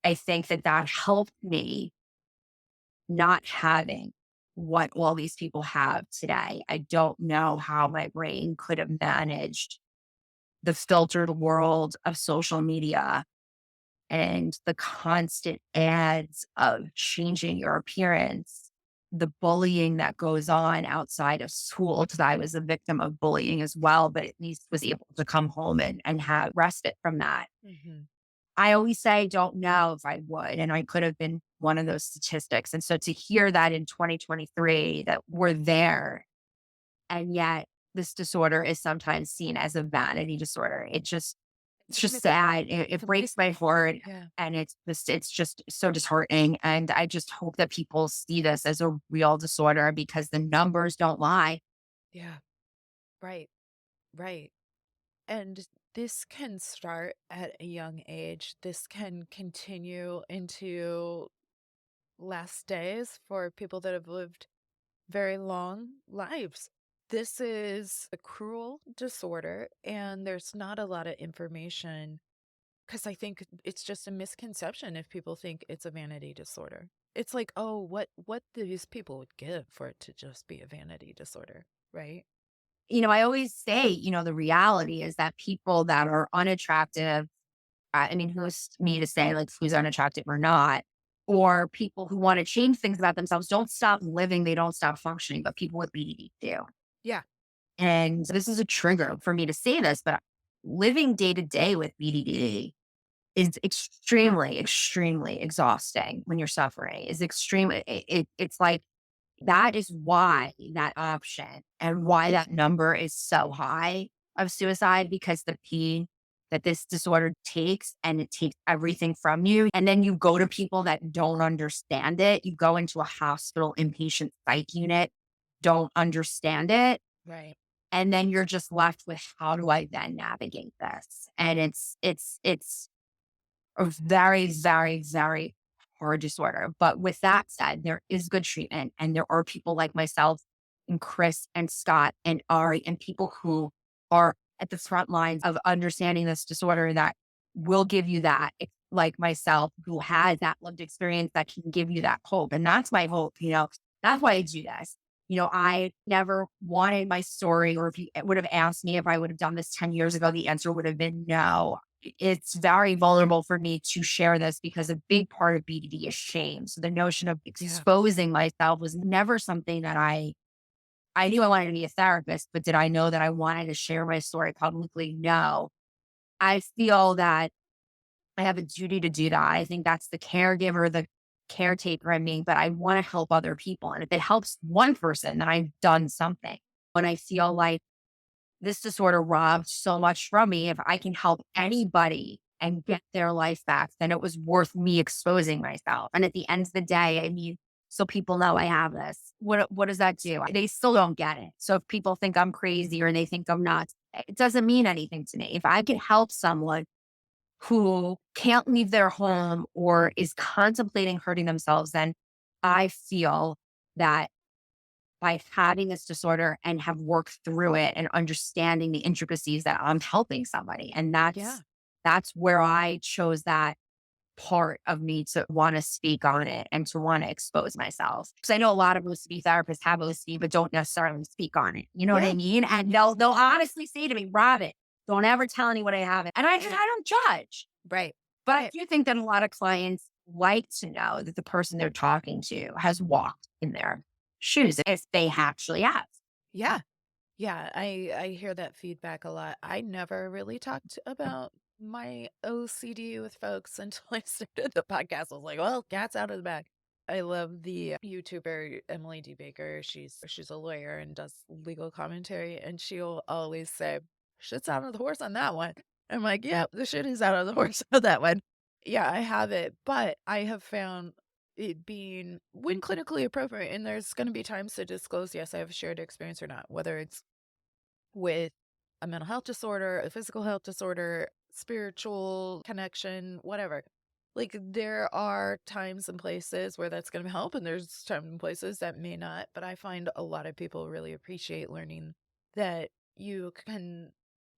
I think that that helped me not having what all these people have today. I don't know how my brain could have managed the filtered world of social media and the constant ads of changing your appearance, the bullying that goes on outside of school, because I was a victim of bullying as well, but at least was able to come home and have respite from that.
Mhm.
I always say, don't know if I would, and I could have been one of those statistics. And so to hear that in 2023 that we're there, and yet this disorder is sometimes seen as a vanity disorder, it's
And
just sad. It
it's
breaks my heart,
yeah.
and it's just so disheartening. And I just hope that people see this as a real disorder because the numbers don't lie.
Yeah. Right. Right. And this can start at a young age. This can continue into last days for people that have lived very long lives. This is a cruel disorder, and there's not a lot of information because I think it's just a misconception if people think it's a vanity disorder. It's like, oh, what these people would give for it to just be a vanity disorder, right?
I always say, the reality is that people that are unattractive, I mean, who's me to say like who's unattractive or not, or people who want to change things about themselves don't stop living, they don't stop functioning, but people with BDD do.
Yeah.
And this is a trigger for me to say this, but living day to day with BDD is extremely, extremely exhausting when you're suffering. Is extremely. It's like that is why that option and why that number is so high of suicide, because the pain that this disorder takes, and it takes everything from you. And then you go to people that don't understand it. You go into a hospital inpatient psych unit, don't understand it.
Right.
And then you're just left with, how do I then navigate this? And it's a very, very, very hard disorder. But with that said, there is good treatment. And there are people like myself and Chris and Scott and Ari and people who are at the front lines of understanding this disorder that will give you that, like myself, who has that lived experience that can give you that hope. And that's my hope, that's why I do this. I never wanted my story, or if you would have asked me if I would have done this 10 years ago, the answer would have been no. It's very vulnerable for me to share this because a big part of BDD is shame. So the notion of
Yeah.
exposing myself was never something that I knew I wanted to be a therapist, but did I know that I wanted to share my story publicly? No. I feel that I have a duty to do that. I think that's the caregiver, the caretaker in me, but I want to help other people. And if it helps one person, then I've done something. When I feel like this disorder robbed so much from me, if I can help anybody and get their life back, then it was worth me exposing myself. And at the end of the day, I mean, so people know I have this. What does that do? They still don't get it. So if people think I'm crazy or they think I'm nuts, it doesn't mean anything to me. If I can help someone who can't leave their home or is contemplating hurting themselves, then I feel that by having this disorder and have worked through it and understanding the intricacies, that I'm helping somebody. And
Yeah.
that's where I chose that part of me to want to speak on it and to want to expose myself. Because I know a lot of OCD therapists have OCD, but don't necessarily speak on it. You know what I
Yeah.
mean? And they'll honestly say to me, Robyn, don't ever tell anyone I have it. And I don't judge.
Right.
But I
Right.
do think that a lot of clients like to know that the person they're talking to has walked in their shoes if they actually have.
Yeah. Yeah, I hear that feedback a lot. I never really talked about my OCD with folks until I started the podcast. I was like, well, cat's out of the bag. I love the YouTuber Emily D. Baker. She's a lawyer and does legal commentary, and she'll always say, "Shit's out of the horse on that one." I'm like, "Yeah, the shit is out of the horse on that one." Yeah, I have it, but I have found it being when clinically appropriate, and there's going to be times to disclose, yes, I have a shared experience or not, whether it's with a mental health disorder, a physical health disorder, spiritual connection, whatever. Like there are times and places where that's going to help, and there's times and places that may not. But I find a lot of people really appreciate learning that you can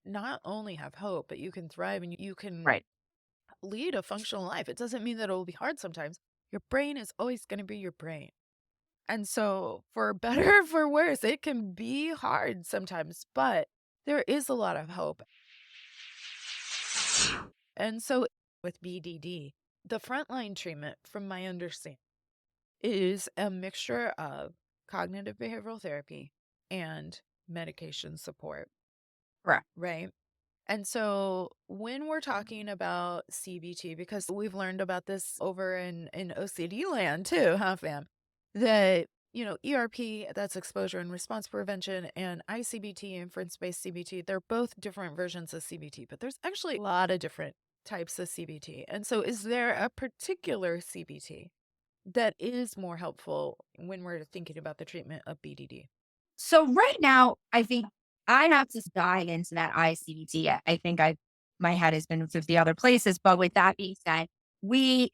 not only have hope, but you can thrive and you can
Right.
lead a functional life. It doesn't mean that it will be hard sometimes. Your brain is always going to be your brain. And so, for better or for worse, it can be hard sometimes, but there is a lot of hope. And so, with BDD, the frontline treatment, from my understanding, is a mixture of cognitive behavioral therapy and medication support,
Correct.
right? And so when we're talking about CBT, because we've learned about this over in OCD land too, huh, fam? That, ERP, that's exposure and response prevention, and ICBT, inference-based CBT, they're both different versions of CBT, but there's actually a lot of different types of CBT. And so is there a particular CBT that is more helpful when we're thinking about the treatment of BDD?
So right now, I think I have to dive into that ICBT. I think my head has been 50 other places. But with that being said, we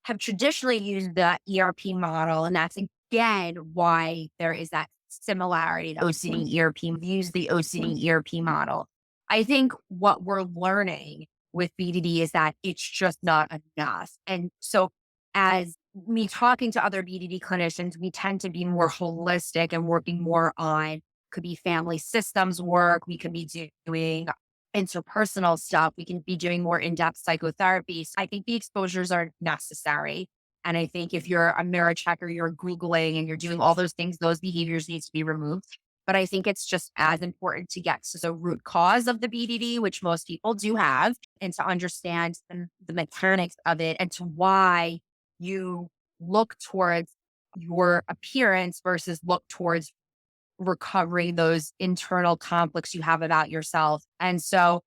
have traditionally used the ERP model, and that's again why there is that similarity to OCD ERP. We use the OCD ERP model. I think what we're learning with BDD is that it's just not enough. And so, as me talking to other BDD clinicians, we tend to be more holistic and working more on could be family systems work. We could be doing interpersonal stuff. We can be doing more in-depth psychotherapy. So I think the exposures are necessary. And I think if you're a mirror checker, you're Googling and you're doing all those things, those behaviors need to be removed. But I think it's just as important to get to the root cause of the BDD, which most people do have, and to understand the mechanics of it and to why you look towards your appearance versus look towards recovering those internal conflicts you have about yourself. And so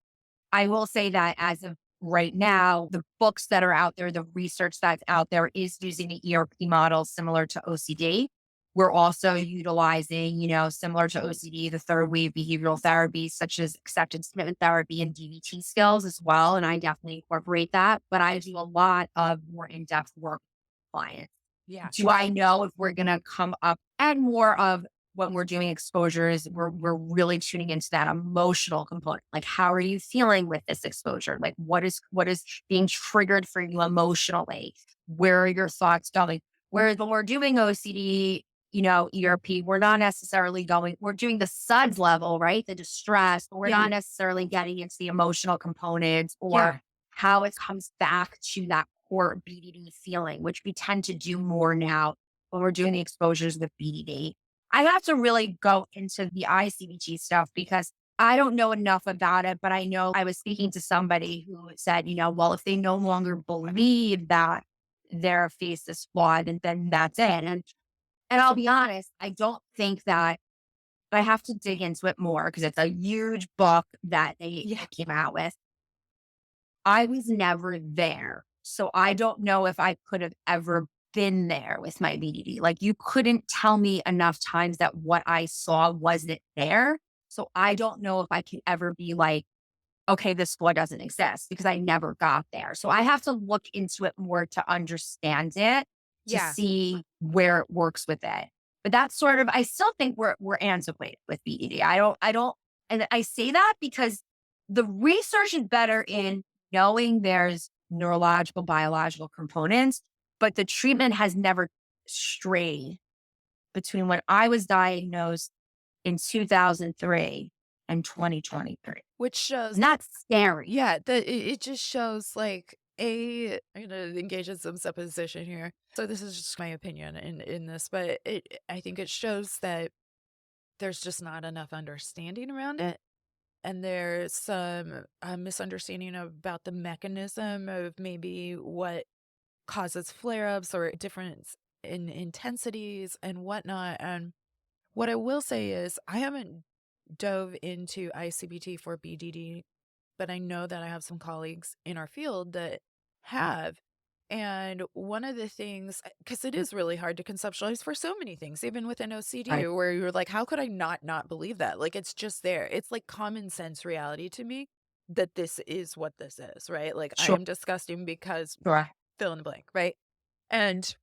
I will say that as of right now, the books that are out there, the research that's out there is using the ERP model similar to OCD. We're also utilizing, similar to OCD, the third wave behavioral therapies such as acceptance commitment therapy and DBT skills as well. And I definitely incorporate that. But I do a lot of more in-depth work with clients.
Yeah.
Do I know if we're going to come up and more of when we're doing exposures, we're really tuning into that emotional component. Like, how are you feeling with this exposure? Like, what is being triggered for you emotionally? Where are your thoughts going? Whereas when we're doing OCD, ERP, we're not necessarily going, we're doing the SUDS level, right? The distress, but we're not necessarily getting into the emotional components or how it comes back to that core BDD feeling, which we tend to do more now when we're doing the exposures with BDD. I have to really go into the ICBT stuff because I don't know enough about it, but I know I was speaking to somebody who said, well, if they no longer believe that their face is flawed, and then that's it. And I'll be honest, I don't think that I have to dig into it more because it's a huge book that they came out with. I was never there. So I don't know if I could have ever been there with my BDD. Like, you couldn't tell me enough times that what I saw wasn't there. So I don't know if I can ever be like, okay, this flaw doesn't exist because I never got there. So I have to look into it more to understand it, to
Yeah.
see where it works with it. But that's sort of, I still think we're antiquated with BDD. And I say that because the research is better in knowing there's neurological, biological components, but the treatment has never strayed between when I was diagnosed in 2003 and 2023.
Which shows,
And that's scary.
yeah, that it just shows like I'm gonna engage in some supposition here. So this is just my opinion in this, but I think it shows that there's just not enough understanding around it. And there's some misunderstanding about the mechanism of maybe what causes flare-ups or difference in intensities and whatnot. And what I will say is I haven't dove into ICBT for BDD, but I know that I have some colleagues in our field that have. And one of the things, because it is really hard to conceptualize for so many things, even within OCD,
Right.
where you're like, how could I not believe that? Like, it's just there. It's like common sense reality to me that this is what this is, right? Like, I
Sure.
am disgusting because
Sure.
fill in the blank, right? And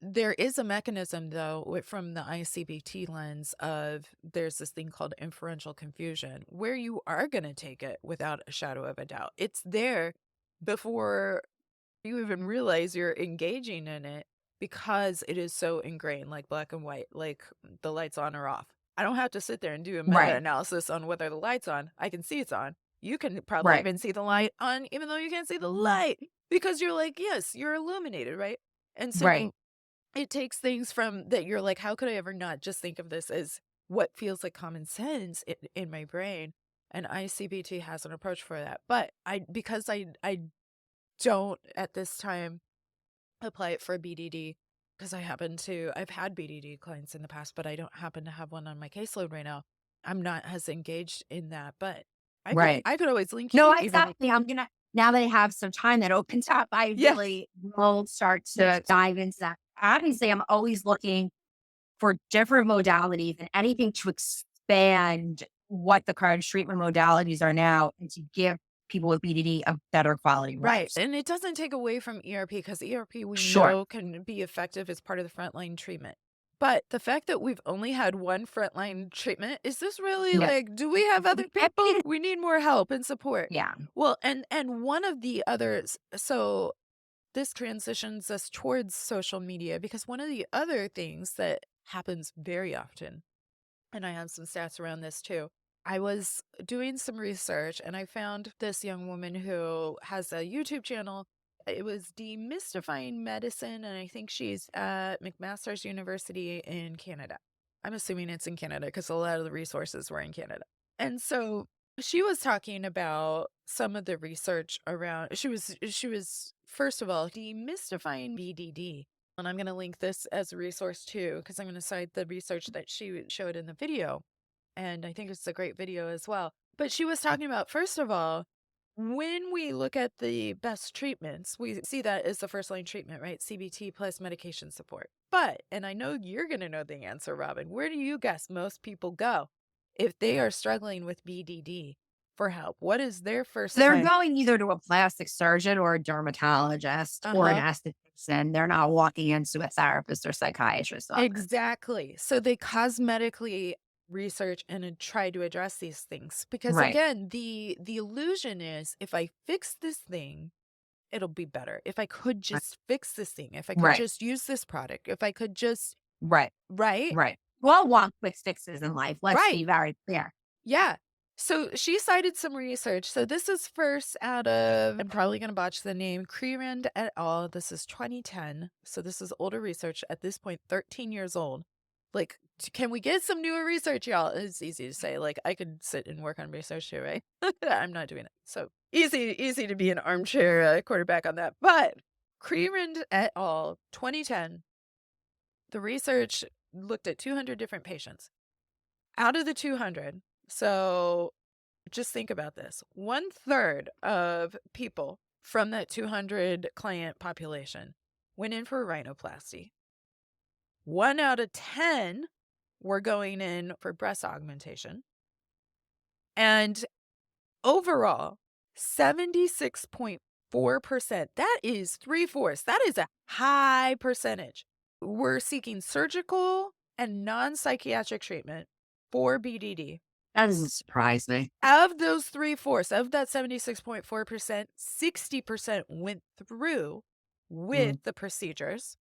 there is a mechanism, though, from the ICBT lens of there's this thing called inferential confusion where you are going to take it without a shadow of a doubt. It's there before you even realize you're engaging in it because it is so ingrained, like black and white, like the lights on or off. I don't have to sit there and do a meta
Right.
analysis on whether the light's on. I can see it's on. You can probably
Right.
even see the light on, even though you can't see the light because you're like, yes, you're illuminated, right? And
Right.
so it takes things from that you're like, how could I ever not just think of this as what feels like common sense in my brain? And ICBT has an approach for that. But because I don't at this time apply it for BDD because I've had BDD clients in the past, but I don't happen to have one on my caseload right now. I'm not as engaged in that, but
Right.
I could always link
No,
you even.
exactly. I'm gonna now that I have some time that opens up, I
Yeah,
really will start to dive into that. Obviously, I'm always looking for different modalities and anything to expand what the current treatment modalities are now and to give people with BDD a better quality of
right.
life.
And it doesn't take away from ERP because ERP we
Sure.
know can be effective as part of the frontline treatment. But the fact that we've only had one frontline treatment, is this really
Yeah.
like, do we have other people? We need more help and support.
Yeah.
Well, and one of the others, so this transitions us towards social media because one of the other things that happens very often, and I have some stats around this too. I was doing some research and I found this young woman who has a YouTube channel. It was Demystifying Medicine, and I think she's at McMaster's University in Canada. I'm assuming it's in Canada because a lot of the resources were in Canada. And so she was talking about some of the research around she was first of all demystifying BDD, and I'm going to link this as a resource too, because I'm going to cite the research that she showed in the video. And I think it's a great video as well. But she was talking about, first of all, when we look at the best treatments, we see that as the first line treatment, right? CBT plus medication support. But, and I know you're going to know the answer, Robyn, where do you guess most people go if they are struggling with BDD for help? What is their first
They're
line?
going either to a plastic surgeon or a dermatologist
Uh
or an
huh.
esthetician. They're not walking into a therapist or psychiatrist's office.
Exactly. So they cosmetically research and try to address these things because
Right.
again, the illusion is if I fix this thing, it'll be better. If I could
Right.
just fix this thing, if I could
Right.
just use this product, if I could just
Right.
right?
Right. We all want quick fixes in life. Let's
Right.
be very clear.
Yeah. So she cited some research. So this is first out of, I'm probably going to botch the name, Creerand et al. This is 2010. So this is older research at this point, 13 years old. Like, can we get some newer research, y'all? It's easy to say. Like, I could sit and work on research too, right? I'm not doing it. So easy to be an armchair quarterback on that. But Creerand et al. 2010, the research looked at 200 different patients. Out of the 200, so just think about this. 1/3 of people from that 200 client population went in for a rhinoplasty. 1 out of 10 were going in for breast augmentation. And overall, 76.4%, that is three-fourths. That is a high percentage. Were seeking surgical and non-psychiatric treatment for BDD.
That doesn't surprise me.
Of those three-fourths, of that 76.4%, 60% went through
Mm.
with the procedures.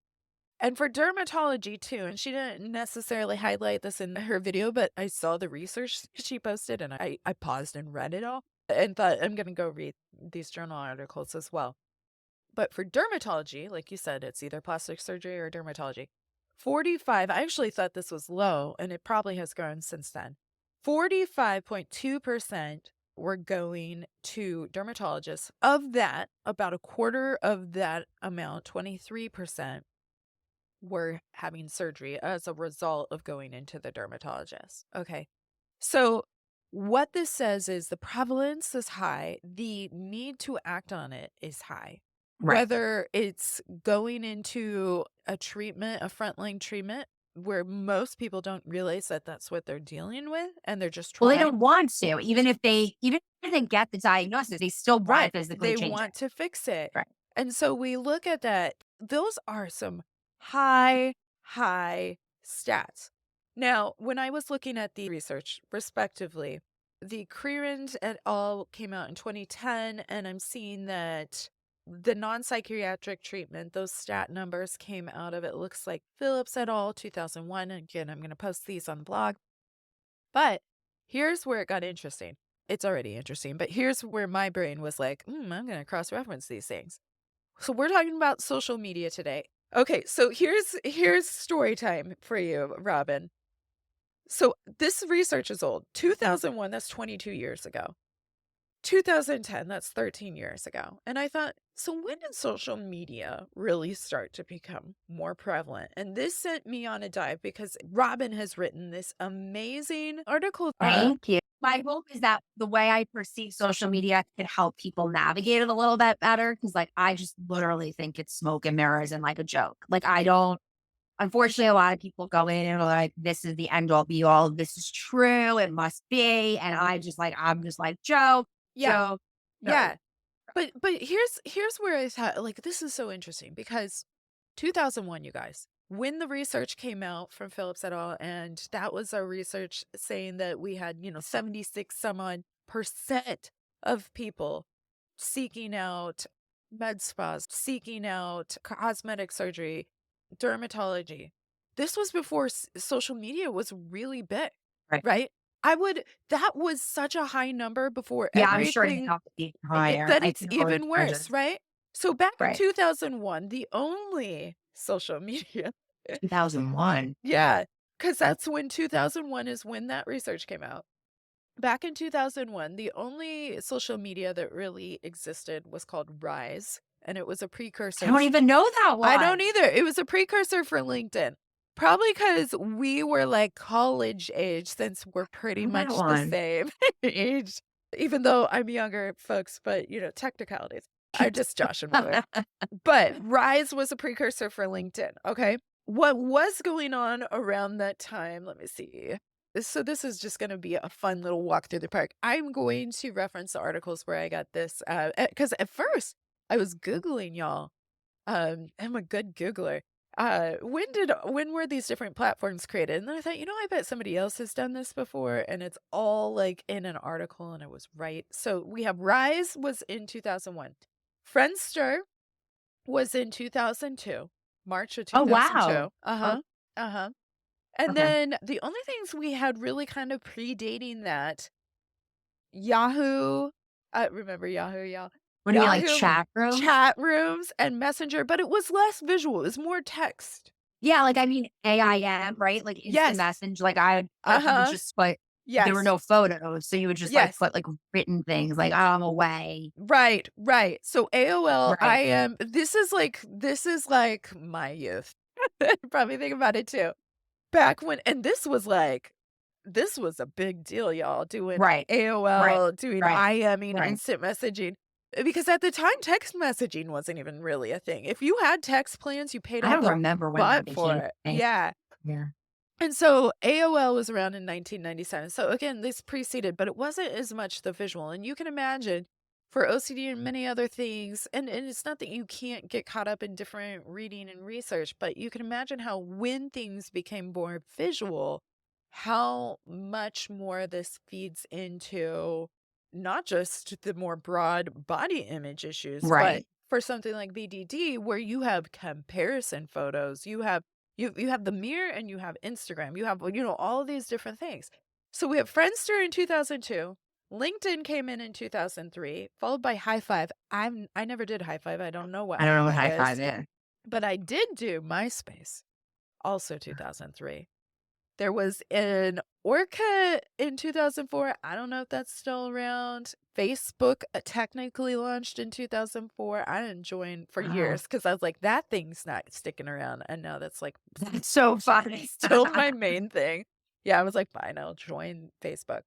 And for dermatology too, and she didn't necessarily highlight this in her video, but I saw the research she posted and I paused and read it all and thought, I'm going to go read these journal articles as well. But for dermatology, like you said, it's either plastic surgery or dermatology. 45, I actually thought this was low, and it probably has grown since then. 45.2% were going to dermatologists. Of that, about a quarter of that amount, 23%, were having surgery as a result of going into the dermatologist. Okay. So what this says is the prevalence is high, the need to act on it is high.
Right.
Whether it's going into a treatment, a frontline treatment, where most people don't realize that that's what they're dealing with and they're just
Well, they
trying.
don't want to. Even if they get the diagnosis, they still want
Right.
to physically
They
change it.
want to fix it.
Right.
And so we look at that. Those are some high stats. Now, when I was looking at the research, respectively, the Creerand et al. Came out in 2010, and I'm seeing that the non-psychiatric treatment, those stat numbers came out of, it looks like Phillips et al. 2001. Again, I'm going to post these on the blog. But here's where it got interesting. It's already interesting, but here's where my brain was like, I'm going to cross-reference these things. So we're talking about social media today. Okay, so here's story time for you, Robyn. So this research is old. 2001, that's 22 years ago. 2010, that's 13 years ago. And I thought, so when did social media really start to become more prevalent? And this sent me on a dive because Robyn has written this amazing article.
Thank you. My hope is that the way I perceive social media can help people navigate it a little bit better. Cause like, I just literally think it's smoke and mirrors and like a joke. Like, I don't, unfortunately, a lot of people go in and are like, this is the end all be all. This is true. It must be. And I'm just like, joke,
Yeah,
joke, joke.
yeah. But here's where I thought, like, this is so interesting because 2001, you guys, when the research came out from Phillips et al., and that was our research saying that we had, 76 some odd percent of people seeking out med spas, seeking out cosmetic surgery, dermatology. This was before social media was really big,
Right.
right? That was such a high number before
Yeah, I'm sure it's
everything
not higher.
that
I
it's
can only
even worse,
imagine.
right? So back in
Right.
2001, the only social media
2001.
yeah, because that's when 2001 is when that research came out. Back in 2001, the only social media that really existed was called Rise, and it was a
I
precursor
don't even know that
I don't
one.
either. It was a precursor for LinkedIn. Probably because we were like college age since we're pretty
I know that
much the
one.
same age, even though I'm younger, folks, but technicalities. I'm just joshing with it. But Rise was a precursor for LinkedIn. Okay. What was going on around that time? Let me see. So this is just going to be a fun little walk through the park. I'm going to reference the articles where I got this because at first I was Googling y'all. I'm a good Googler. When were these different platforms created? And then I thought, I bet somebody else has done this before, and it's all like in an article, and I was right. So we have Rise was in 2001. Friendster was in 2002, March of
Oh, wow.
2002.
Oh,
Uh-huh. Uh-huh. And
okay.
then the only things we had really kind of predating that, Yahoo, remember Yahoo, y'all?
What do you mean, like
Yahoo
chat rooms?
chat rooms and Messenger, but it was less visual, it was more text.
Yeah, like, I mean, AIM, right? Like instant
Yes.
message, like you would
Uh-huh.
just put there were
Yes.
no photos, so you would just, like,
Yes.
put, like, written things, like, "I'm away."
Right, right. So AOL, I
Right.
am this is like my youth. Probably think about it too. Back when and this was a big deal, y'all, doing
Right. Right.
AOL, doing
Right.
IMing,
Right.
instant messaging, because at the time, text messaging wasn't even really a thing. If you had text plans, you paid
I
out
don't
the
remember when that
butt for
became
it.
a thing.
Yeah.
Yeah.
And so AOL was around in 1997. So again, this preceded, but it wasn't as much the visual. And you can imagine for OCD and many other things, and it's not that you can't get caught up in different reading and research, but you can imagine how when things became more visual, how much more this feeds into not just the more broad body image issues, but
Right.
for something like BDD, where you have comparison photos, you have the mirror and you have Instagram. You have, all of these different things. So we have Friendster in 2002. LinkedIn came in 2003, followed by High Five. I never did High Five. I don't know what
I don't
High
know what
Five
high five
is,
is.
but I did do MySpace, also 2003. There was an Orca in 2004. I don't know if that's still around. Facebook technically launched in 2004. I didn't join for
Wow.
years because I was like, that thing's not sticking around. And now that's like
That's so funny.
still my main thing. Yeah, I was like, fine, I'll join Facebook.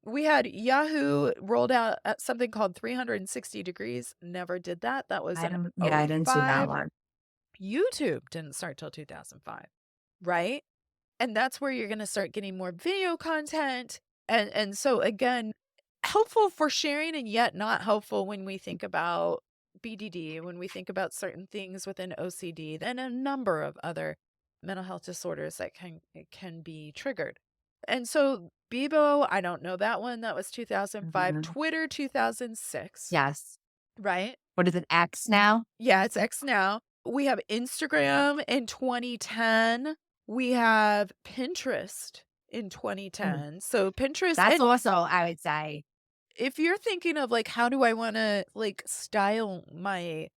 We had Yahoo rolled out something called 360 degrees. Never did that. That was in
I didn't see that
'05.
one.
YouTube didn't start till 2005, right? And that's where you're gonna start getting more video content. And so again, helpful for sharing and yet not helpful when we think about BDD, when we think about certain things within OCD and a number of other mental health disorders that can be triggered. And so Bebo, I don't know that one. That was 2005.
Mhm.
Twitter, 2006,
Yes.
right?
What is it, X now?
Yeah, it's X now. We have Instagram in 2010. We have Pinterest in
Mm.
2010. So Pinterest,
That's
and
also, I would say,
if you're thinking of like, how do I want to like style my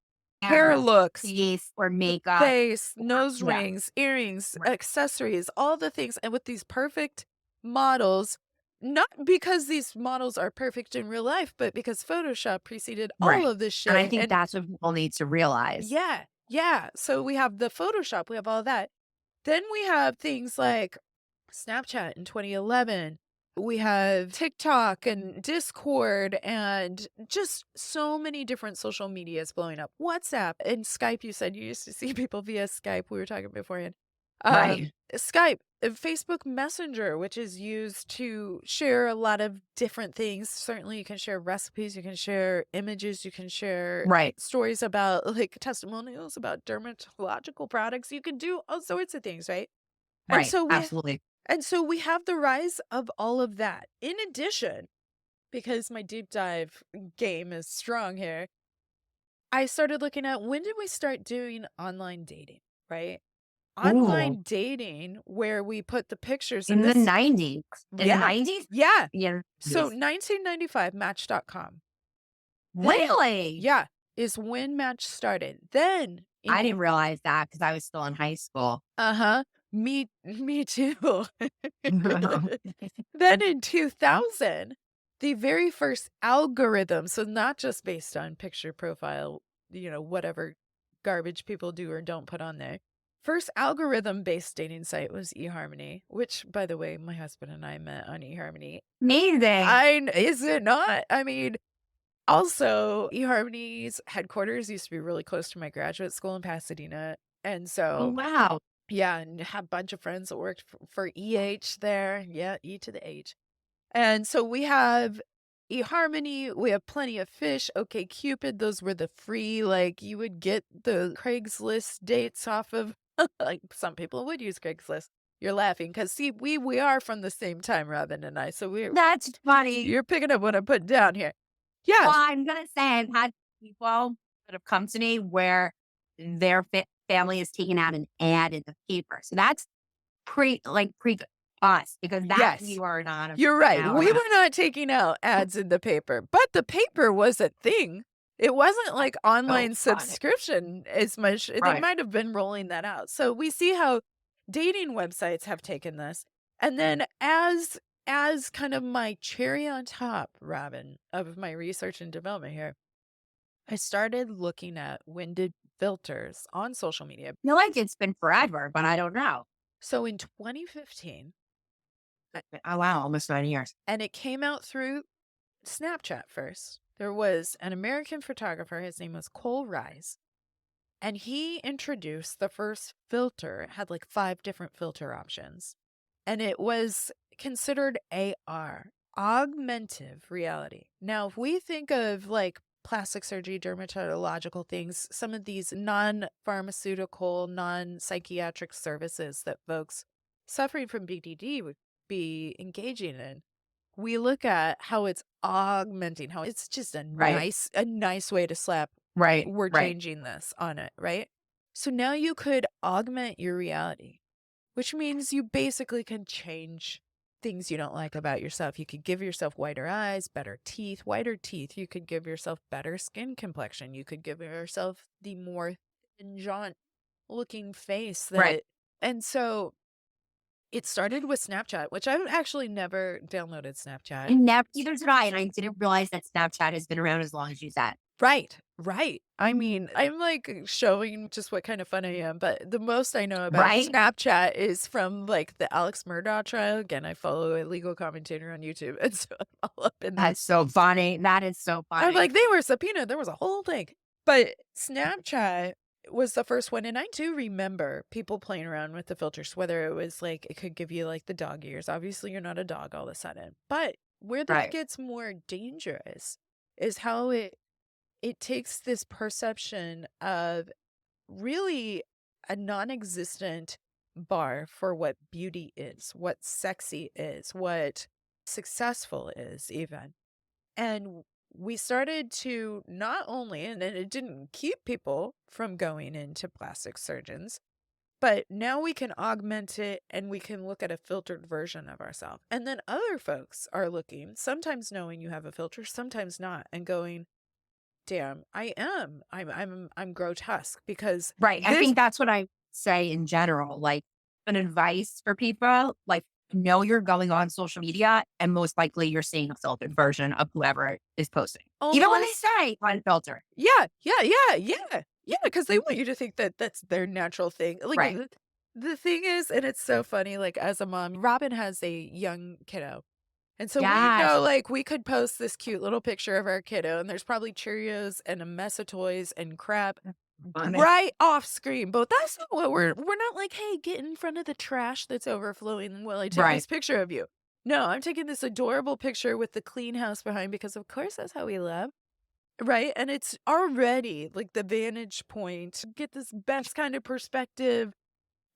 hair
yeah,
looks,
face or makeup.
face, nose
Yeah,
rings, earrings,
right,
accessories, all the things, and with these perfect models, not because these models are perfect in real life, but because Photoshop preceded all
right.
of this
And I
shit.
think
And
that's what people need to realize.
yeah, yeah. So we have the Photoshop, we have all that. Then we have things like Snapchat in 2011. We have TikTok and Discord and just so many different social medias blowing up. WhatsApp and Skype. You said you used to see people via Skype. We were talking beforehand.
Right,
Skype, Facebook Messenger, which is used to share a lot of different things. Certainly, you can share recipes, you can share images, you can share
right,
stories about like testimonials about dermatological products. You can do all sorts of things, right? And
right.
so we
Absolutely.
and so we have the rise of all of that. In addition, because my deep dive game is strong here, I started looking at when did we start doing online dating, right?
Ooh,
Online dating where we put the pictures in
in the
this.
90s. In the
Yeah.
90s?
Yeah.
Yeah.
So 1995 Match.com. Then
Really?
yeah, is when Match started. Then in
I didn't realize that because I was still in high school.
uh-huh, me too. Then in 2000, the very first algorithm, so not just based on picture profile, whatever garbage people do or don't put on there. First algorithm-based dating site was eHarmony, which, by the way, my husband and I met on eHarmony.
Amazing.
Is it not? I mean, also, eHarmony's headquarters used to be really close to my graduate school in Pasadena, and
Oh,
so
wow.
yeah, and have a bunch of friends that worked for EH there. Yeah, E to the H. And so we have eHarmony, we have Plenty of Fish, OK Cupid. Those were the free, like you would get the Craigslist dates off of like some people would use Craigslist. You're laughing because see, we are from the same time, Robin and I. So
That's funny.
you're picking up what I'm putting down here.
Well,
Yes.
I'm gonna say I've had people that have come to me where their family is taking out an ad in the paper. So that's pre us because that we
Yes.
were not
You're right.
now
We
around.
were not taking out ads in the paper, but the paper was a thing. It wasn't
That's
like
so
online
funny.
subscription as much. They
Right.
might have been rolling that out. So we see how dating websites have taken this. And then as kind of my cherry on top, Robin, of my research and development here, I started looking at when did filters on social media.
I feel like it's been forever, but I don't know.
So in 2015,
Oh wow, almost 9 years.
and it came out through Snapchat first. There was an American photographer, his name was Cole Rise, and he introduced the first filter. It had like 5 different filter options. And it was considered AR, augmented reality. Now, if we think of like plastic surgery, dermatological things, some of these non-pharmaceutical, non-psychiatric services that folks suffering from BDD would be engaging in, we look at how it's augmenting, how it's just
Right.
a nice way to slap,
Right.
"We're
Right.
changing this" on it, right? So now you could augment your reality, which means you basically can change things you don't like about yourself. You could give yourself whiter eyes, better teeth, whiter teeth. You could give yourself better skin complexion. You could give yourself the more jaunt looking face
Right.
that. And so it started with Snapchat, which I've actually never downloaded Snapchat.
And never either did I, and I didn't realize that Snapchat has been around as long as you said.
Right, right. I mean, I'm like showing just what kind of fun I am, but the most I know about
Right?
Snapchat is from like the Alex Murdaugh trial. Again, I follow a legal commentator on YouTube, and so I'm all up in this.
That's so funny. That is so
I'm
funny.
like, they were subpoenaed. There was a whole thing. But Snapchat was the first one. And I do remember people playing around with the filters, whether it was like, it could give you like the dog ears. Obviously, you're not a dog all of a sudden. But where that
Right.
gets more dangerous is how it takes this perception of really a non-existent bar for what beauty is, what sexy is, what successful is, even. And we started to not only, and it didn't keep people from going into plastic surgeons, but now we can augment it and we can look at a filtered version of ourselves. And then other folks are looking, sometimes knowing you have a filter, sometimes not, and going, damn, I'm grotesque because
Right. I
this
think that's what I say in general, like an advice for people, like know you're going on social media and most likely you're seeing a filtered version of whoever is posting. Even when they
almost,
say unfiltered.
yeah, because they want you to think that that's their natural thing. Like
Right.
the thing is, and it's so funny, like as a mom, Robyn has a young kiddo. And so we
Yes.
know, like, we could post this cute little picture of our kiddo, and there's probably Cheerios and a mess of toys and crap
Funny.
right off screen. But that's not what we're not like, hey, get in front of the trash that's overflowing while I take
Right.
this picture of you. No, I'm taking this adorable picture with the clean house behind because, of course, that's how we love. Right. And it's already like the vantage point, get this best kind of perspective.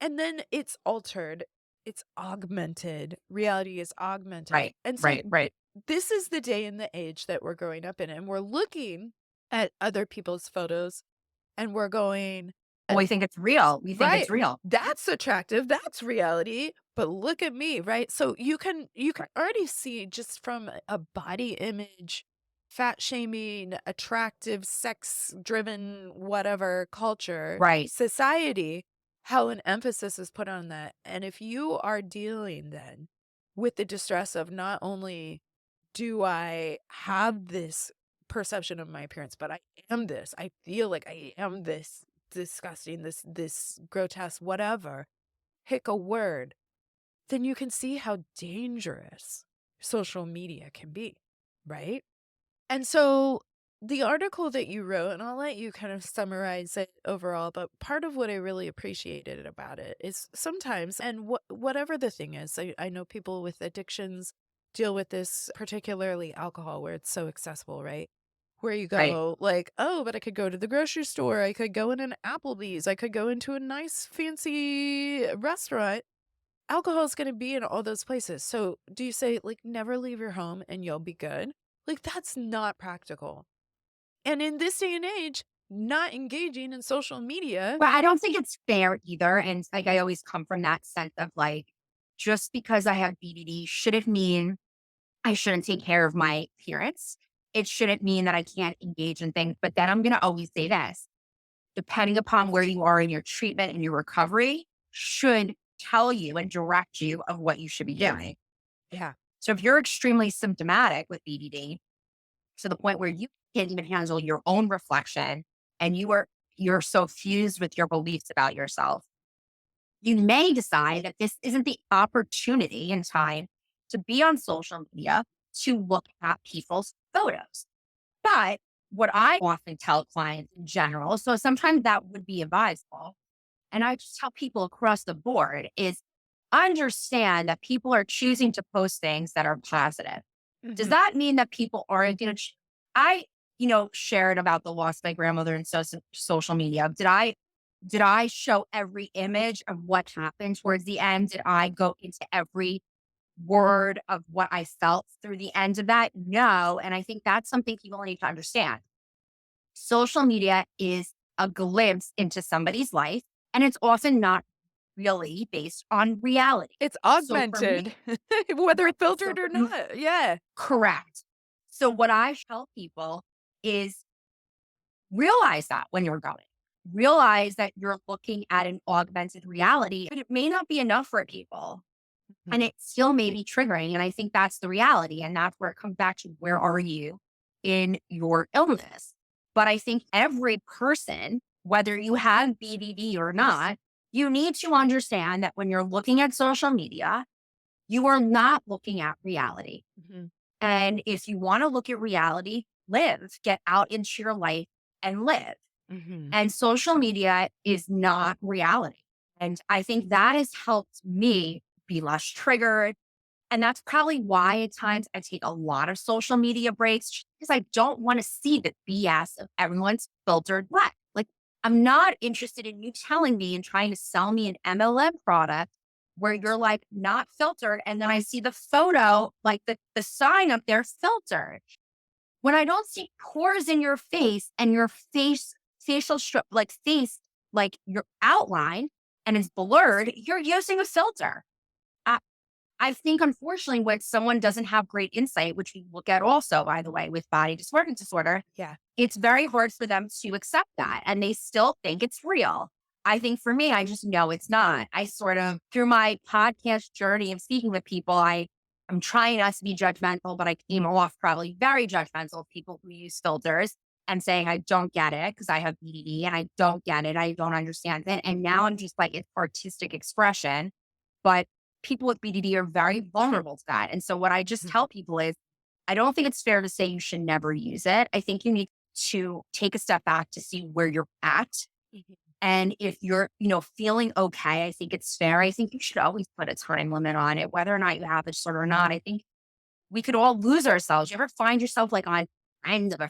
And then it's altered, it's augmented. Reality is augmented.
Right.
And so
Right. Right.
this is the day and the age that we're growing up in, and we're looking at other people's photos and we're going,
Oh, we think it's real. We think it's
right,
real.
that's attractive, that's reality, but look at me, right? So you can
Right.
already see just from a body image, fat shaming, attractive, sex driven, whatever culture,
Right.
society, how an emphasis is put on that. And if you are dealing then with the distress of not only do I have this perception of my appearance, but I am this. I feel like I am this disgusting, this grotesque, whatever. Pick a word, then you can see how dangerous social media can be, right? And so the article that you wrote, and I'll let you kind of summarize it overall, but part of what I really appreciated about it is sometimes, and whatever the thing is, I know people with addictions deal with this, particularly alcohol, where it's so accessible, right? Where you
Right.
go like, oh, but I could go to the grocery store, I could go in an Applebee's, I could go into a nice fancy restaurant. Alcohol is going to be in all those places. So do you say like never leave your home and you'll be good? Like that's not practical. And in this day and age, not engaging in social media.
Well, I don't think it's fair either. And like I always come from that sense of like, just because I have BDD shouldn't mean I shouldn't take care of my appearance. It shouldn't mean that I can't engage in things. But then I'm going to always say this, depending upon where you are in your treatment and your recovery, should tell you and direct you of what you should be doing.
Yeah.
So if you're extremely symptomatic with BDD to the point where you can't even handle your own reflection and you're so fused with your beliefs about yourself, you may decide that this isn't the opportunity in time to be on social media to look at people's photos. But what I often tell clients in general, so sometimes that would be advisable, and I just tell people across the board is understand that people are choosing to post things that are positive. Does
Mhm.
that mean that people aren't going to? I, shared about the loss of my grandmother in social media. Did I show every image of what happened towards the end? Did I go into every word of what I felt through the end of that? No. And I think that's something people need to understand. Social media is a glimpse into somebody's life, and it's often not really based on reality.
It's
So for me,
augmented, whether
right. So
filtered or
for me,
not. Yeah.
correct. So what I tell people is realize that when you're going, realize that you're looking at an augmented reality, but it may not be enough for people. And
Mhm.
it still may be triggering. And I think that's the reality. And that's where it comes back to where are you in your illness? But I think every person, whether you have BDD or not, you need to understand that when you're looking at social media, you are not looking at reality.
Mhm.
And if you want to look at reality, live, get out into your life and live.
Mhm.
And social media is not reality. And I think that has helped me be less triggered. And that's probably why at times I take a lot of social media breaks because I don't want to see the BS of everyone's filtered life. Like I'm not interested in you telling me and trying to sell me an MLM product where you're like not filtered. And then I see the photo, like the sign up there filtered. When I don't see pores in your face and your facial strip, like face, like your outline and it's blurred, you're using a filter. I, I think, unfortunately, when someone doesn't have great insight, which we look at also, by the way, with body dysmorphic disorder,
Yeah.
it's very hard for them to accept that. And they still think it's real. I think for me, I just know it's not. I sort of, through my podcast journey of speaking with people, I'm trying not to be judgmental, but I came off probably very judgmental of people who use filters and saying, I don't get it because I have BDD and I don't get it. I don't understand it. And now I'm just like, it's artistic expression. But people with BDD are very vulnerable to that. And so what I just tell people is, I don't think it's fair to say you should never use it. I think you need to take a step back to see where you're at.
Mhm.
And if you're, feeling okay, I think it's fair. I think you should always put a time limit on it, whether or not you have a disorder or not. I think we could all lose ourselves. You ever find yourself like on friends of a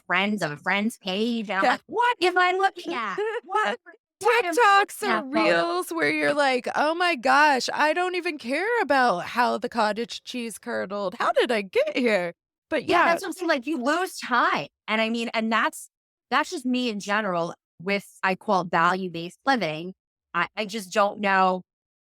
friend's page? And I'm
Yeah.
like, what am I looking at? What am I
TikToks
looking
or
at, photo?
reels where you're like, "Oh my gosh, I don't even care about how the cottage cheese curdled. How did I get here?" But
Yeah,
yeah,
that's what I'm saying. Like you lose time. And I mean, and that's just me in general with I call value-based living. I just don't know.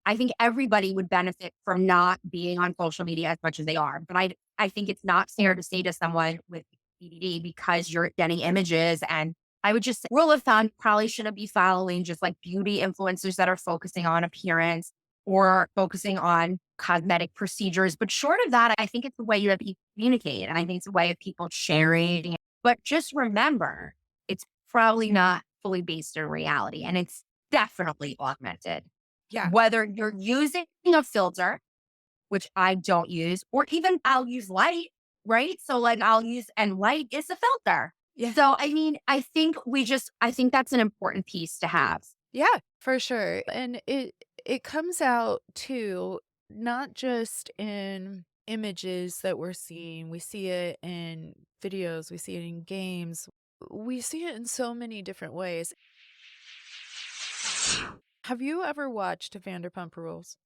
I think everybody would benefit from not being on social media as much as they are. But I think it's not fair to say to someone with BDD because you're getting images and I would just say, rule of thumb, probably shouldn't be following just like beauty influencers that are focusing on appearance or focusing on cosmetic procedures. But short of that, I think it's the way you have to communicate. And I think it's a way of people sharing. But just remember, it's probably not fully based in reality. And it's definitely augmented.
yeah,
Whether you're using a filter, which I don't use, or even I'll use light, right? So like I'll use, and light is a filter.
yeah,
So I mean, I think that's an important piece to have.
yeah, for sure. And it comes out too, not just in images that we're seeing. We see it in videos, we see it in games. We see it in so many different ways. Have you ever watched Vanderpump Rules?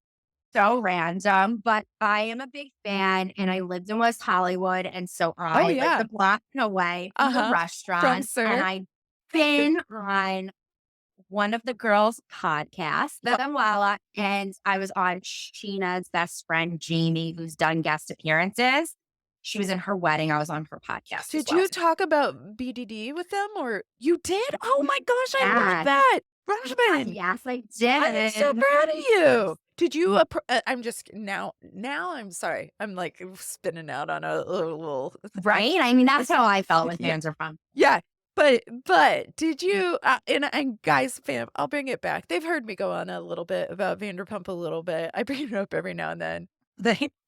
So random, but I am a big fan and I lived in West Hollywood. And so
Oh,
I lived
yeah.
a block away from the
Uh-huh. From
restaurant and
Sir.
I've been on one of the girls' podcasts, the Walla, and I was on Sheena's best friend, Jamie, who's done guest appearances. She was in her wedding. I was on her podcast as
Did
well.
you talk about BDD with them or you did? Oh my gosh, I love
Yeah.
that. Robyn,
Yes, I
I'm so
did.
proud of you. Did you I'm just now I'm sorry. I'm like spinning out on a little
Right? I mean, that's how I felt with
yeah.
Vanderpump.
Yeah. But did you and guys fam, I'll bring it back. They've heard me go on a little bit about Vanderpump a little bit. I bring it up every now and then.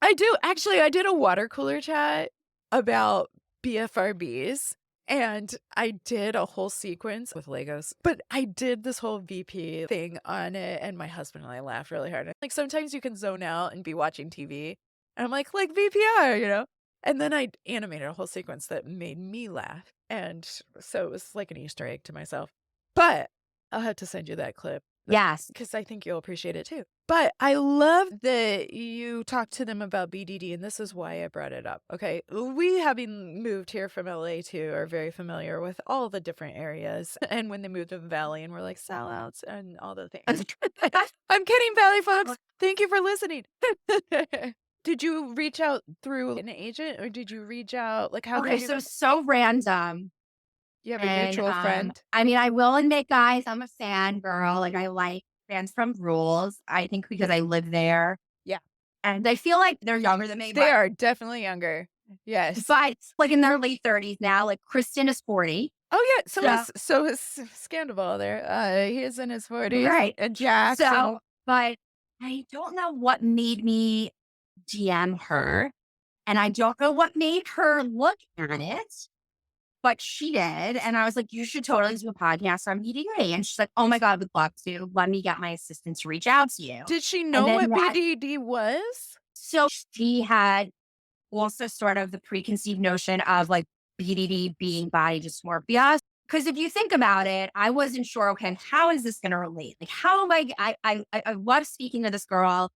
I do. Actually, I did a water cooler chat about BFRBs, and I did a whole sequence with Legos, but I did this whole VP thing on it, and my husband and I laughed really hard. Like, sometimes you can zone out and be watching TV, and I'm like VPR, you know? And then I animated a whole sequence that made me laugh, and so it was like an Easter egg to myself. But I'll have to send you that clip.
Yes.
Because I think you'll appreciate it too. But I love that you talked to them about BDD, and this is why I brought it up. Okay. We, having moved here from LA too, are very familiar with all the different areas. And when they moved to the Valley, and we're like sellouts and all the things. I'm kidding, Valley folks. Thank you for listening. Did you reach out through an agent or did you reach out? Like, how
Okay,
did you?
so random.
You have a
And
mutual friend?
I mean, I will admit, guys, I'm a fan girl. Like I like fans from Rules. I think because I live there.
Yeah.
And I feel like they're younger than me,
They are definitely younger. Yes.
but like in their late 30s now. Like Kristen is 40.
Oh, yeah,
So
so is Scandival there, he is in his 40s,
right.
and Jackson.
So, but I don't know what made me DM her. And I don't know what made her look at it. But she did. And I was like, you should totally do a podcast on BDD. And she's like, oh my God, would love to. Let me get my assistant to reach out to you.
Did she
And
know
then
what BDD was?
so she had also sort of the preconceived notion of like BDD being body dysmorphia Because if you think about it, I wasn't sure, okay, how is this going to relate? Like, how am I love speaking to this girl.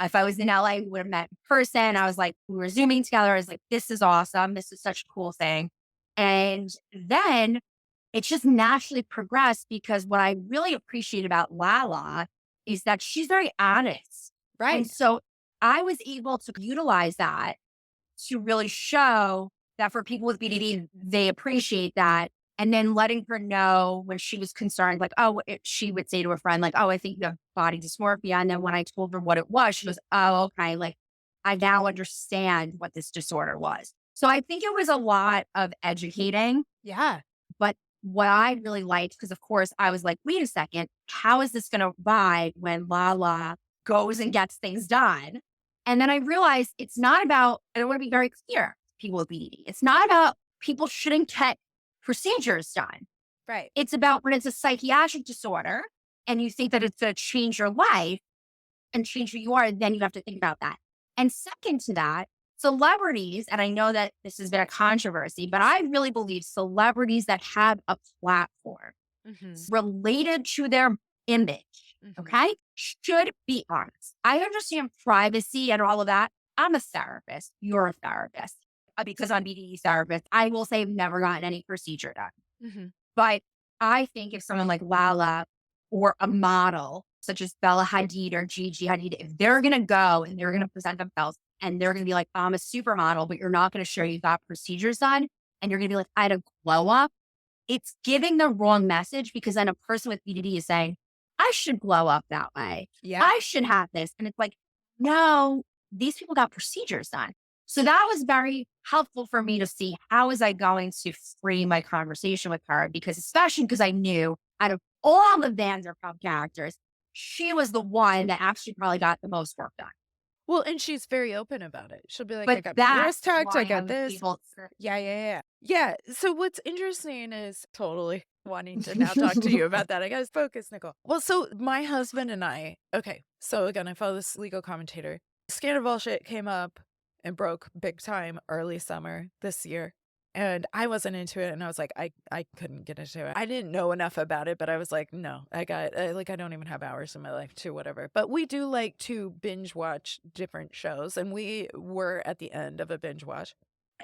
If I was in LA, we would have met in person. I was like, we were Zooming together. I was like, this is awesome. This is such a cool thing. And then it just naturally progressed because what I really appreciate about Lala is that she's very honest. And
Right.
so I was able to utilize that to really show that for people with BDD, they appreciate that. And then letting her know when she was concerned, like, oh, she would say to a friend, like, oh, I think you have body dysmorphia. And then when I told her what it was, she goes, oh, okay. Like, I now understand what this disorder was. So I think it was a lot of educating.
Yeah.
But what I really liked, because of course I was like, wait a second, how is this going to vibe when Lala goes and gets things done? And then I realized it's not about, and I want to be very clear, people with BDD, it's not about people shouldn't get procedures done.
Right.
It's about when it's a psychiatric disorder and you think that it's going to change your life and change who you are, then you have to think about that. And second to that, celebrities, and I know that this has been a controversy, but I really believe celebrities that have a platform
Mhm.
related to their image,
Mhm.
okay, should be honest. I understand privacy and all of that. I'm a therapist. You're a therapist. Because I'm BDE therapist, I will say I've never gotten any procedure done.
Mhm.
But I think if someone like Lala or a model such as Bella Hadid or Gigi Hadid, if they're going to go and they're going to present themselves and they're going to be like, I'm a supermodel, but you're not going to show you got procedures done. And you're going to be like, I had a glow up. It's giving the wrong message because then a person with BDD is saying, I should glow up that way.
Yeah.
I should have this. And it's like, no, these people got procedures done. So that was very helpful for me to see how was I going to frame my conversation with her because especially because I knew out of all the Vanderpump characters, she was the one that actually probably got the most work done.
Well, and she's very open about it. She'll be like, I
But
got
that's
breast tucked, I
why I
got
was
this.
able
Yeah, yeah, yeah. Yeah. So what's interesting is totally wanting to now talk to you about that. I gotta focus, Nicole. Well, so my husband and I, okay, so again, I follow this legal commentator. Scandal shit came up and broke big time early summer this year. And I wasn't into it. And I was like, I couldn't get into it. I didn't know enough about it, but I was like, no, I got, like, I don't even have hours in my life to whatever. But we do like to binge watch different shows. And we were at the end of a binge watch.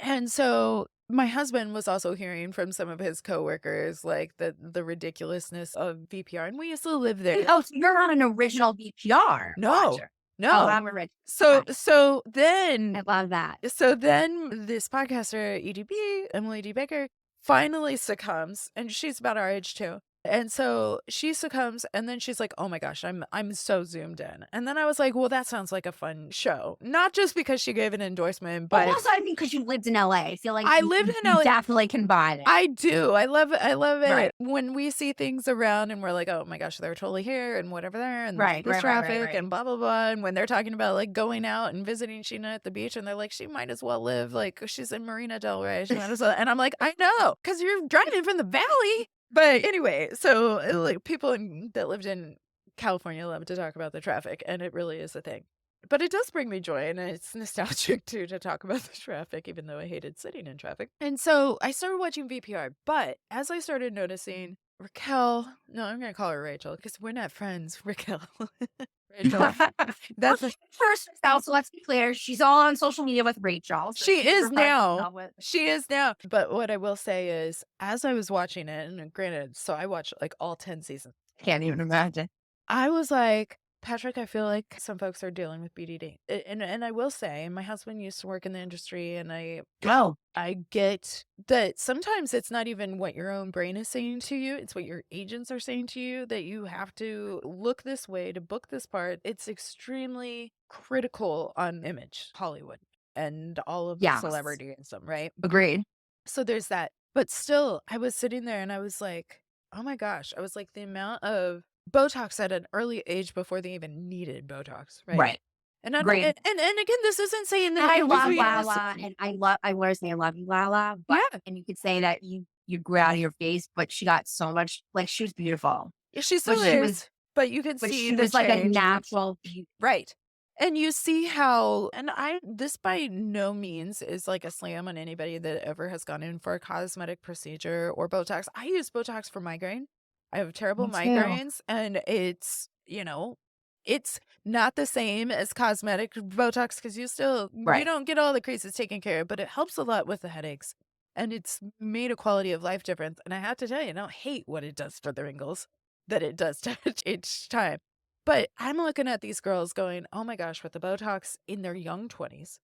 And so my husband was also hearing from some of his coworkers, like the ridiculousness of VPR. And we used to live there.
oh, so you're not an original BPR
No,
watcher. Oh,
no.
I'm a rich.
So,
Okay.
so then
I love that.
so then this podcaster, EDB, Emily D. Baker, finally succumbs, and she's about our age too. And so she succumbs, and then she's like, "Oh my gosh, I'm so zoomed in." And then I was like, "Well, that sounds like a fun show." Not just because she gave an endorsement,
Well,
but
also, I think because you lived in LA, I feel like
I
you,
lived
you,
in
you
LA.
definitely can buy it.
I do. I love it. I love it.
Right.
When we see things around and we're like, oh my gosh, they're totally here and whatever there and
Right,
this
right, right, right,
traffic
right.
and blah, blah, blah. And when they're talking about like going out and visiting Sheena at the beach and they're like, she might as well live like she's in Marina Del Rey. She might as well. And I'm like, I know, because you're driving from the valley. But anyway, so like people that lived in California love to talk about the traffic, and it really is a thing. But it does bring me joy, and it's nostalgic too to talk about the traffic, even though I hated sitting in traffic. And so I started watching VPR, but as I started noticing Raquel, no, I'm going to call her Rachel because we're not friends, Raquel. Rachel. That's
Well, first, also, let's be clear. She's all on social media with Rachel. So
she
she's
is
referring to
now.
herself with-
She is now. But what I will say is, as I was watching it, and granted, so I watched like all 10 seasons.
Can't even imagine.
I was like, Patrick, I feel like some folks are dealing with BDD. And I will say, my husband used to work in the industry, and
Oh,
I get that sometimes it's not even what your own brain is saying to you, it's what your agents are saying to you, that you have to look this way to book this part. It's extremely critical on image, Hollywood, and all of the
yes.
celebrity and stuff, right?
Agreed.
So there's that. But still, I was sitting there and I was like, oh my gosh. I was like, the amount of Botox at an early age before they even needed Botox, right?
Right.
And I don't,
Great.
and again, this isn't saying
And
that
I
it was
love
we-
Lala, and I want to say I love you, Lala. But,
Yeah.
and you could say that you grew out of your face, but she got so much, like, she was beautiful.
She still
But she
is,
was,
but you can
but
see
she
the
was like a
change.
natural beauty.
Right. And you see how and I this by no means is like a slam on anybody that ever has gone in for a cosmetic procedure or Botox. I use Botox for migraine. I have terrible
Me too.
migraines and it's not the same as cosmetic Botox because you
Right.
don't get all the creases taken care of, but it helps a lot with the headaches. And it's made a quality of life difference. And I have to tell you, I don't hate what it does for the wrinkles that it does to each time. But I'm looking at these girls going, "Oh my gosh," with the Botox in their young 20s,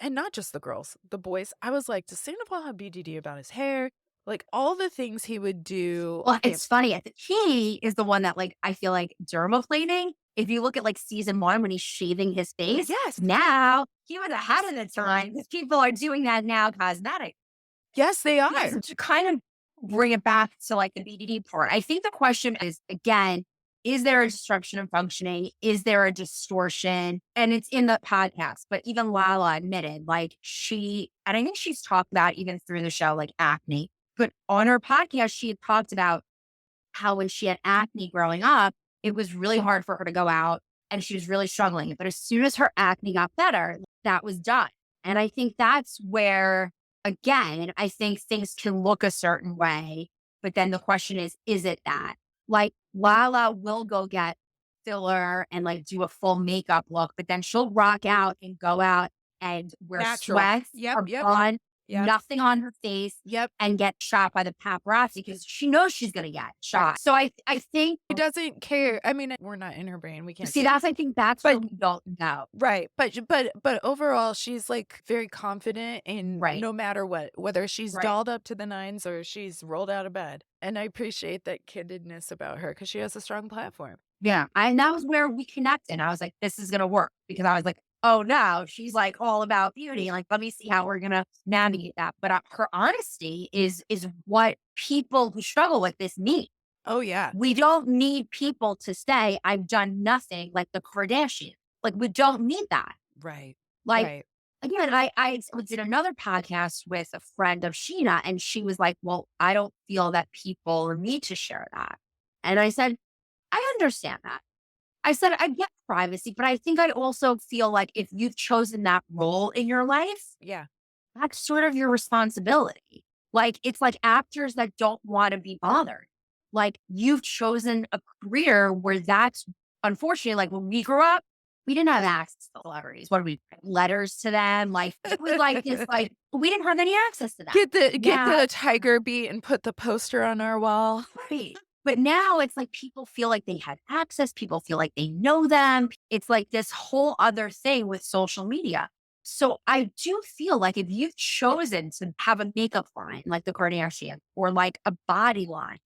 and not just the girls, the boys. I was like, "Does Sandoval have BDD about his hair?" Like, all the things he would do.
Well,
Okay.
it's funny. I think he is the one that, like, I feel like dermaplaning. If you look at like season one when he's shaving his face,
Yes.
now he was ahead of the time because people are doing that now, cosmetic.
Yes, they
Yes,
are.
and to kind of bring it back to like the BDD part, I think the question is again, is there a disruption of functioning? Is there a distortion? And it's in the podcast, but even Lala admitted, like and I think she's talked about even through the show, like acne. But on her podcast, she had talked about how when she had acne growing up, it was really hard for her to go out and she was really struggling. But as soon as her acne got better, that was done. And I think that's where, again, I think things can look a certain way. But then the question is it that? Like Lala will go get filler and like do a full makeup look, but then she'll rock out and go out and wear
Natural.
sweats,
Yep,
her
yep,
bun,
yep,
nothing on her face
yep.
and get shot by the paparazzi because she knows she's going to get shot. So I think,
He doesn't care. I mean, we're not in her brain. We can't
see,
see.
I think that's where
But
we don't know.
right, but overall, she's, like, very confident in
Right.
no matter what, whether she's
Right.
dolled up to the nines or she's rolled out of bed, and I appreciate that kiddedness about her because she has a strong platform.
Yeah. And that was where we connected. I was like, this is going to work because I was like, oh no, she's like all about beauty. Like, let me see how we're going to navigate that. But her honesty is what people who struggle with this need.
Oh, yeah.
We don't need people to say, I've done nothing like the Kardashians. Like, we don't need that.
Right,
Like,
right.
again, I was in another podcast with a friend of Sheena, and she was like, well, I don't feel that people need to share that. And I said, I understand that. I said, I get privacy, but I think I also feel like if you've chosen that role in your life,
Yeah.
that's sort of your responsibility. Like, it's like actors that don't want to be bothered. Like, you've chosen a career where that's unfortunately, like when we grew up, we didn't have access to celebrities. What do we write letters to them? Like, it was like this, like, we didn't have any access to them.
Get
Now,
the tiger beat and put the poster on our wall.
right. But now it's like people feel like they had access. People feel like they know them. It's like this whole other thing with social media. So I do feel like if you've chosen to have a makeup line like the Kardashian or like a body line,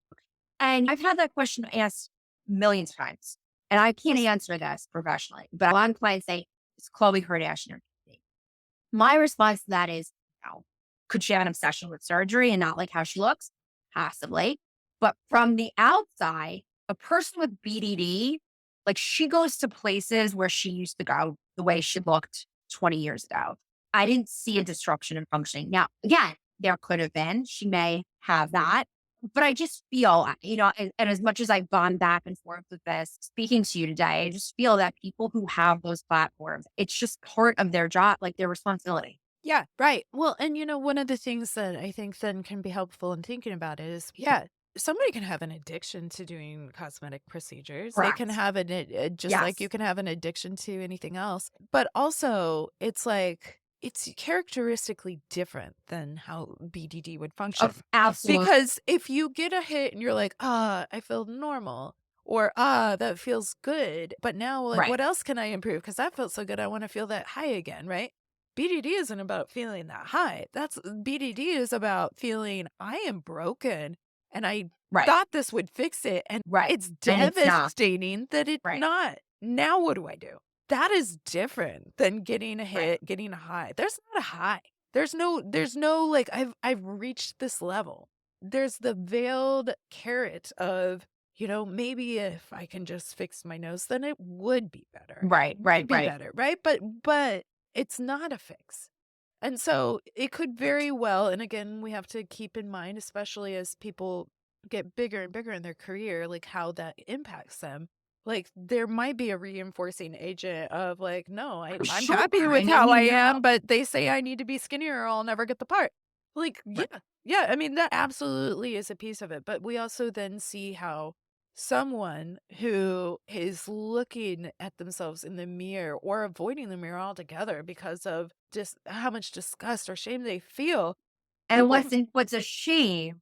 and I've had that question asked millions of times, and I can't answer this professionally, but a lot of clients say, it's Khloe Kardashian or Kim?" My response to that is no. Could she have an obsession with surgery and not like how she looks? Possibly. But from the outside, a person with BDD, like she goes to places where she used to go the way she looked 20 years ago. I didn't see a disruption in functioning. Now, again, there could have been, she may have that, but I just feel, and as much as I've gone back and forth with this, speaking to you today, I just feel that people who have those platforms, it's just part of their job, like their responsibility.
Yeah, right. Well, and one of the things that I think then can be helpful in thinking about it is, yeah, somebody can have an addiction to doing cosmetic procedures. They can
Correct.
have just like you
Yes.
can have an addiction to anything else. But also, it's like, it's characteristically different than how BDD would function.
Of absolute.
Because if you get a hit and you're like, I feel normal, or that feels good. But now, like,
Right.
what else can I improve? Because that felt so good. I want to feel that high again, right? BDD isn't about feeling that high. That's BDD is about feeling I am broken and I
Right.
thought this would fix it and
Right.
it's
And it's not.
devastating that it's
Right.
not. Now what do I do? That is different than getting a
Right.
hit, getting a high. There's not a high. There's no like I've reached this level. There's the veiled carrot of, maybe if I can just fix my nose, then it would be better.
Right. Right.
Would be
Right.
better, right? But it's not a fix. And so it could very well, and again, we have to keep in mind, especially as people get bigger and bigger in their career, like how that impacts them. Like, there might be a reinforcing agent of like, "No, I'm
Sure.
happy
I
with
mean,
how I
you
am,
know,
but they say I need to be skinnier or I'll never get the part." Like,
right.
yeah, I mean, that absolutely is a piece of it, but we also then see how someone who is looking at themselves in the mirror or avoiding the mirror altogether because of just how much disgust or shame they feel,
And
people.
what's a shame,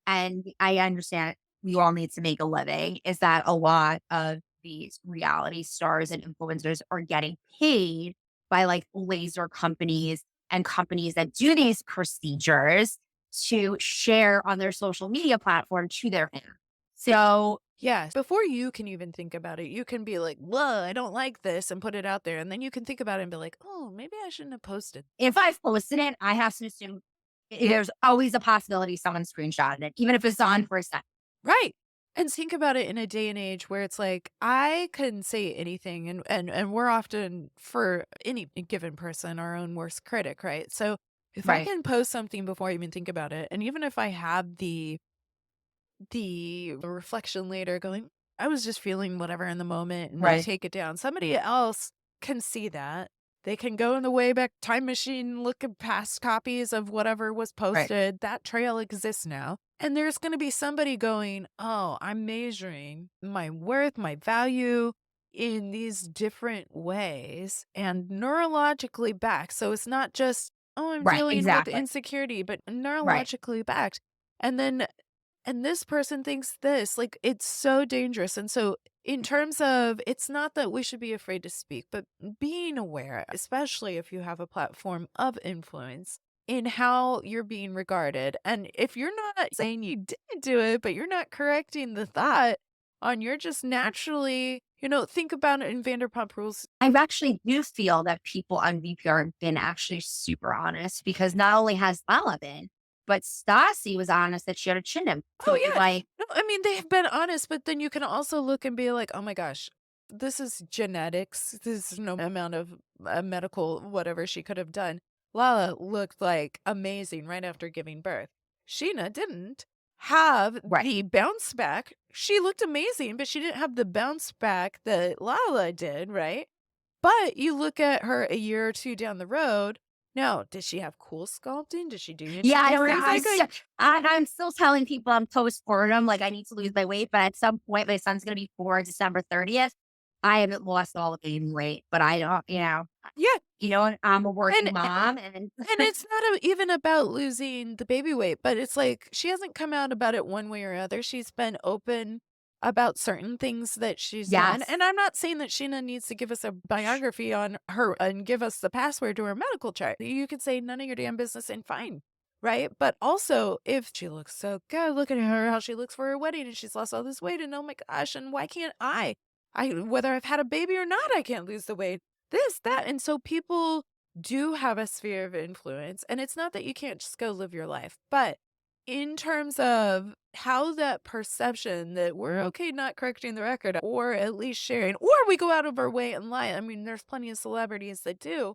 and I understand we all need to make a living, is that a lot of these reality stars and influencers are getting paid by like laser companies and companies that do these procedures to share on their social media platform to their fans. So
Yes, before you can even think about it, you can be like, "Well, I don't like this," and put it out there, and then you can think about it and be like, "Oh, maybe I shouldn't have posted."
if I've posted it, I have to assume there's always a possibility someone screenshotted it, even if it's on for a second.
Right. And think about it in a day and age where it's like, I can say anything and we're often, for any given person, our own worst critic, right? So if I
Right,
can post something before I even think about it, and even if I have the reflection later going, I was just feeling whatever in the moment and then
right,
take it down. Somebody else can see that. They can go in the Wayback Time Machine, look at past copies of whatever was
right,
posted. That trail exists now. And there's going to be somebody going, oh, I'm measuring my worth, my value in these different ways and neurologically backed. So it's not just, oh, I'm
right,
dealing with
exactly.
insecurity, but
Right.
neurologically backed. And then and this person thinks this, like, it's so dangerous, and so, in terms of it's not that we should be afraid to speak, but being aware, especially if you have a platform of influence, in how you're being regarded, and if you're not saying you didn't do it, but you're not correcting the thought on you're just naturally think about it in Vanderpump Rules.
I actually do feel that people on VPR have been actually super honest because not only has Lala been, but Stassi was honest that she had a chin
Oh,
implant.
yeah.
Like,
No, I mean, they've been honest, but then you can also look and be like, "Oh my gosh, this is genetics. This is no amount of, medical whatever she could have done." Lala looked, like, amazing right after giving birth. Sheena didn't have
right,
the bounce back. She looked amazing, but she didn't have the bounce back that Lala did, right? But you look at her a year or 2 down the road. Now, did she have cool sculpting? Did she do
yeah, I
interesting
don't know.
things? Like,
I'm still telling people I'm postpartum, like I need to lose my weight, but at some point, my son's going to be 4 December 30th. I haven't lost all the baby weight, but I don't,
yeah,
I'm a
and
working mom and
And it's not even about losing the baby weight, but it's like she hasn't come out about it one way or other. She's been open about certain things that she's done.
yes,
And I'm not saying that Sheena needs to give us a biography on her and give us the password to her medical chart. You could say none of your damn business and fine. Right. But also, if she looks so good, look at her, how she looks for her wedding and she's lost all this weight. And oh my gosh, and why can't whether I've had a baby or not, I can't lose the weight. This, that. And so people do have a sphere of influence. And it's not that you can't just go live your life, but in terms of how that perception that we're okay not correcting the record or at least sharing, or we go out of our way and lie. I mean, there's plenty of celebrities that do,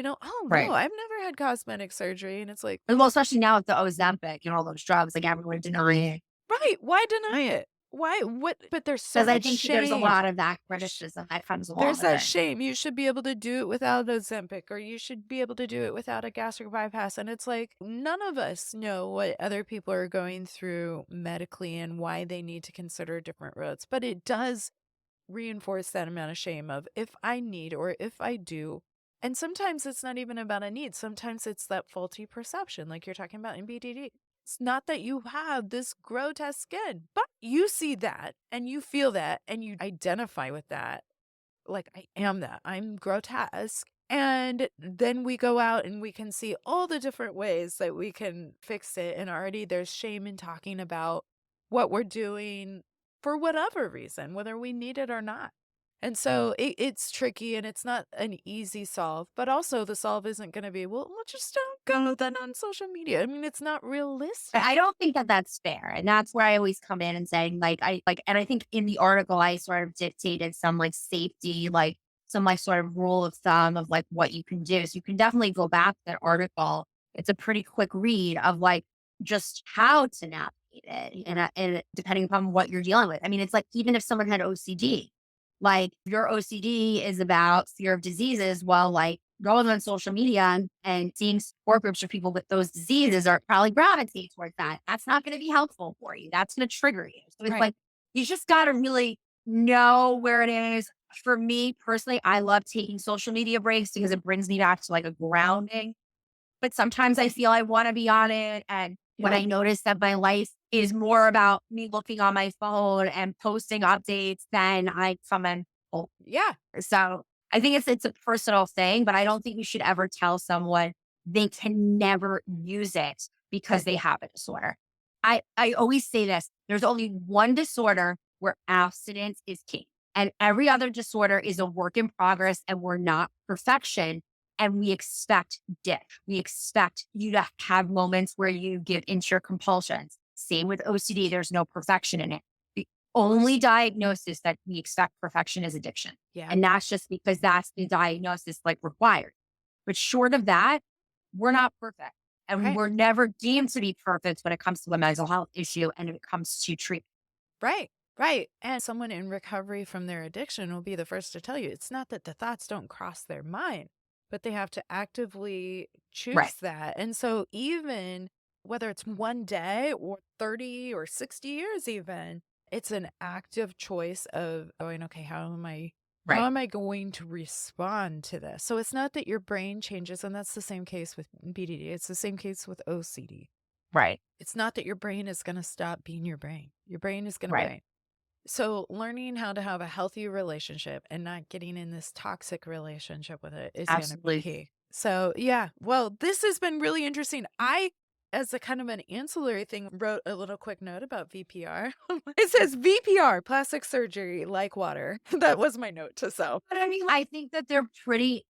oh no,
right.
I've never had cosmetic surgery. And it's like,
Well, especially now with the Ozempic and all those drugs, like everyone denying.
right, why deny it? Why? What? But there's so
Because I
much
think there's a
shame.
lot of that criticism that comes along
There's
with
that
it.
shame. You should be able to do it without Ozempic, or you should be able to do it without a gastric bypass. And it's like, none of us know what other people are going through medically and why they need to consider different roads. But it does reinforce that amount of shame of if I need or if I do. And sometimes it's not even about a need. Sometimes it's that faulty perception, like you're talking about in BDD. It's not that you have this grotesque skin, but you see that and you feel that and you identify with that, like, I am that. I'm grotesque. And then we go out and we can see all the different ways that we can fix it. And already there's shame in talking about what we're doing for whatever reason, whether we need it or not. And so it's tricky and it's not an easy solve, but also the solve isn't going to be, well, just don't go then on social media. I mean, it's not
But
realistic.
I don't think that that's fair, and that's where I always come in and saying, like, and I think in the article, I sort of dictated some, like, safety, like, some, like, sort of rule of thumb of, like, what you can do. So you can definitely go back to that article. It's a pretty quick read of, like, just how to navigate it, and depending upon what you're dealing with. I mean, it's like even if someone had OCD. Like your OCD is about fear of diseases, while like going on social media and seeing support groups for people with those diseases are probably gravitate towards that. That's not going to be helpful for you. That's going to trigger you. So it's
Right.
like, you just got to really know where it is. For me personally, I love taking social media breaks because it brings me back to like a grounding, but sometimes I feel I want to be on it. And when
Yeah.
I notice that my life is more about me looking on my phone and posting updates than I from an oh,
Yeah.
so I think it's a personal thing, but I don't think you should ever tell someone they can never use it because they have a disorder. I always say this, there's only one disorder where abstinence is key. And every other disorder is a work in progress, and we're not perfection. And we expect dip. We expect you to have moments where you give into your compulsions. Same with OCD, there's no perfection in it. The only diagnosis that we expect perfection is addiction.
Yeah.
And that's just because that's the diagnosis like required. But short of that, we're not perfect. And
Right.
we're never deemed to be perfect when it comes to a mental health issue and when it comes to treatment.
Right. Right. And someone in recovery from their addiction will be the first to tell you it's not that the thoughts don't cross their mind, but they have to actively
Right.
choose that. And so, even whether it's one day or 30 or 60 years, even, it's an active choice of going, okay, how
Right.
am I going to respond to this? So it's not that your brain changes, and that's the same case with BDD. It's the same case with OCD.
Right.
It's not that your brain is going to stop being your brain. Your brain is going to
Right.
brain. So learning how to have a healthy relationship and not getting in this toxic relationship with it is going to be
Absolutely.
key. So yeah, well, this has been really interesting. I, as a kind of an ancillary thing, wrote a little quick note about VPR. It says VPR, plastic surgery, like water. That was my note to self.
But I mean, I think that they're pretty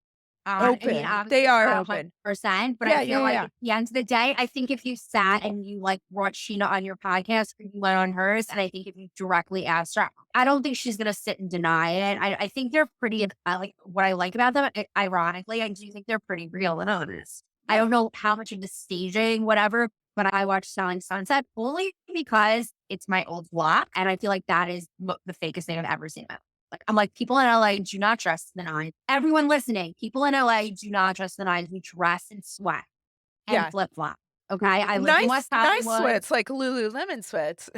I mean,
Open.
obviously
They
it's
are
not
open.
100%, but I
Yeah,
feel
yeah,
like
yeah.
at the end of the day, I think if you sat and you like brought Sheena on your podcast or you went on hers, and I think if you directly asked her, I don't think she's gonna sit and deny it. I think they're pretty I like what I like about them, ironically, I do think they're pretty real and honest. I
Yeah.
don't know how much of the staging, whatever, but I watch Selling Sunset only because it's my old block, and I feel like that is the fakest thing I've ever seen in my life. Like, I'm like, people in LA do not dress to the nines. Everyone listening, people in LA do not dress to the nines. We dress in sweat and
Yeah.
flip flop. Okay. I live in
Nice,
West
nice
Hollywood.
sweats like Lululemon sweats.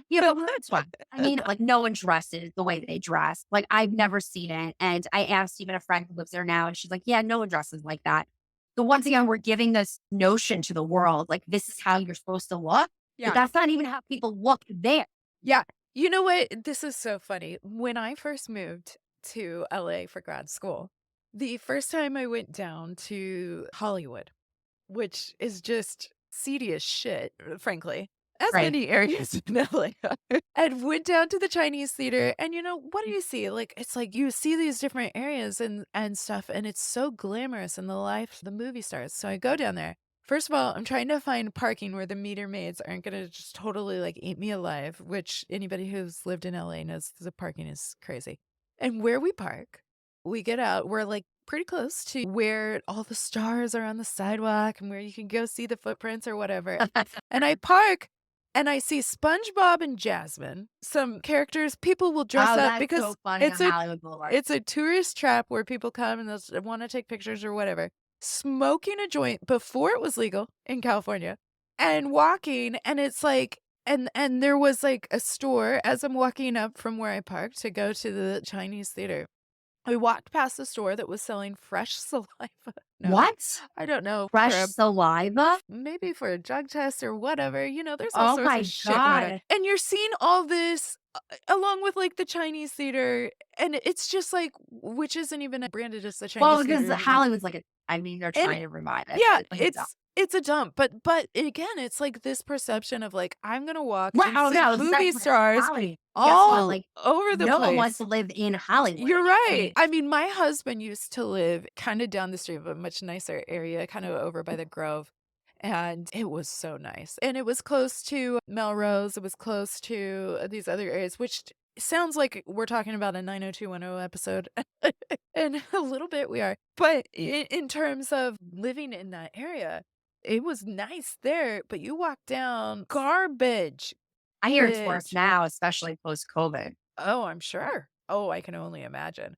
Yeah, but that's sweat. I mean, like, no one dresses the way they dress. Like, I've never seen it. And I asked even a friend who lives there now, and she's like, yeah, no one dresses like that. So once again, we're giving this notion to the world, like, this is how you're supposed to look. But
Yeah.
that's not even how people look there.
Yeah. You know what? This is so funny. When I first moved to LA for grad school, the first time I went down to Hollywood, which is just seedy as shit, frankly, as
Right.
many areas in LA are, and went down to the Chinese theater. And what do you see? Like, it's like you see these different areas and stuff, and it's so glamorous in the life of the movie stars. So I go down there. First of all, I'm trying to find parking where the meter maids aren't gonna just totally like eat me alive, which anybody who's lived in LA knows the parking is crazy. And where we park, we get out, we're like pretty close to where all the stars are on the sidewalk and where you can go see the footprints or whatever. And I park and I see SpongeBob and Jasmine, some characters people will dress
Oh,
up
that's
because
so funny
it's
on
a
Hollywood Boulevard.
it's a tourist trap where people come and they'll want to take pictures or whatever. Smoking a joint before it was legal in California and walking, and it's like and there was like a store as I'm walking up from where I parked to go to the Chinese theater. We walked past a store that was selling fresh saliva. No,
What?
I don't know, for
Fresh
a
saliva?
maybe for a drug test or whatever, there's all
Oh
sorts of
my
shit going on.
god.
And you're seeing all this, along with, like, the Chinese theater, and it's just like which isn't even branded as the
Well,
Chinese
because
theater
the
anymore.
Hollywood's like I mean, they're
And
trying to revive it,
yeah,
but like, no.
it's a dump, but again, it's like this perception of, like, I'm gonna walk
Right,
and
oh,
see
no, it's
movie
exactly
stars
reality. Guess what?
all
Like,
over the
no one wants
place.
to live in Hollywood.
You're
I
right.
mean,
I mean, my husband used to live kinda down the street of a much nicer area, kinda over by the Grove, and it was so nice. And it was close to Melrose, it was close to these other areas, which sounds like we're talking about a 90210 episode. And a little bit we are. But in terms of living in that area, it was nice there, but you walk down garbage,
I hear it's worse
garbage.
now, especially post-COVID.
Oh, I'm sure. Oh, I can only imagine.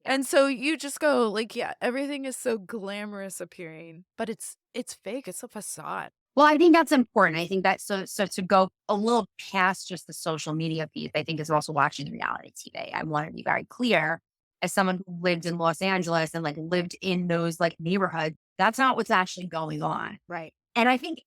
Yeah.
And so you just go like, yeah, everything is so glamorous appearing, but it's fake, it's a facade.
Well, I think that's important. I think that so to go a little past just the social media piece, I think is also watching reality TV. I want to be very clear as someone who lived in Los Angeles and like lived in those like neighborhoods, that's not what's actually going on.
Right.
And I think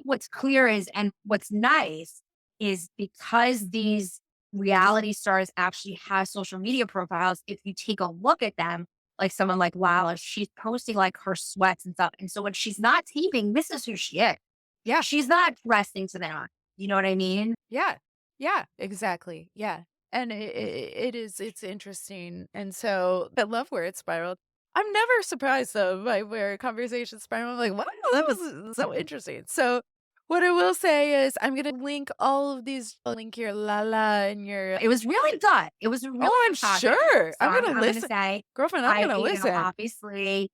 what's clear is and what's nice is because these reality stars actually have social media profiles, if you take a look at them, like someone like Lala, she's posting like her sweats and stuff. And so when she's not taping, this is who she is.
Yeah.
She's not dressing to that. You know what I mean?
Yeah. Yeah, exactly. Yeah. And it's interesting. And so I love where it spiraled. I'm never surprised though by where conversations spiral. I'm like, wow, that was so interesting. So what I will say is I'm gonna link all of these link your Lala and your
It was really good. It was a really
oh, I'm
good topic.
sure.
So
I'm gonna
I'm gonna
listen.
say
Girlfriend, I'm gonna listen.
obviously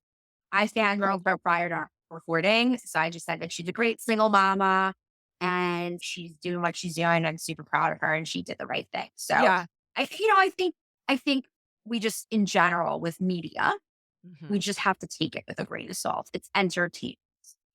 I fangirled her prior to recording. So I just said that she's a great single mama and she's doing what she's doing. I'm super proud of her and she did the right thing. So
Yeah.
I think we just in general with media, we
Mhm.
just have to take it with a grain of salt. It's entertainment.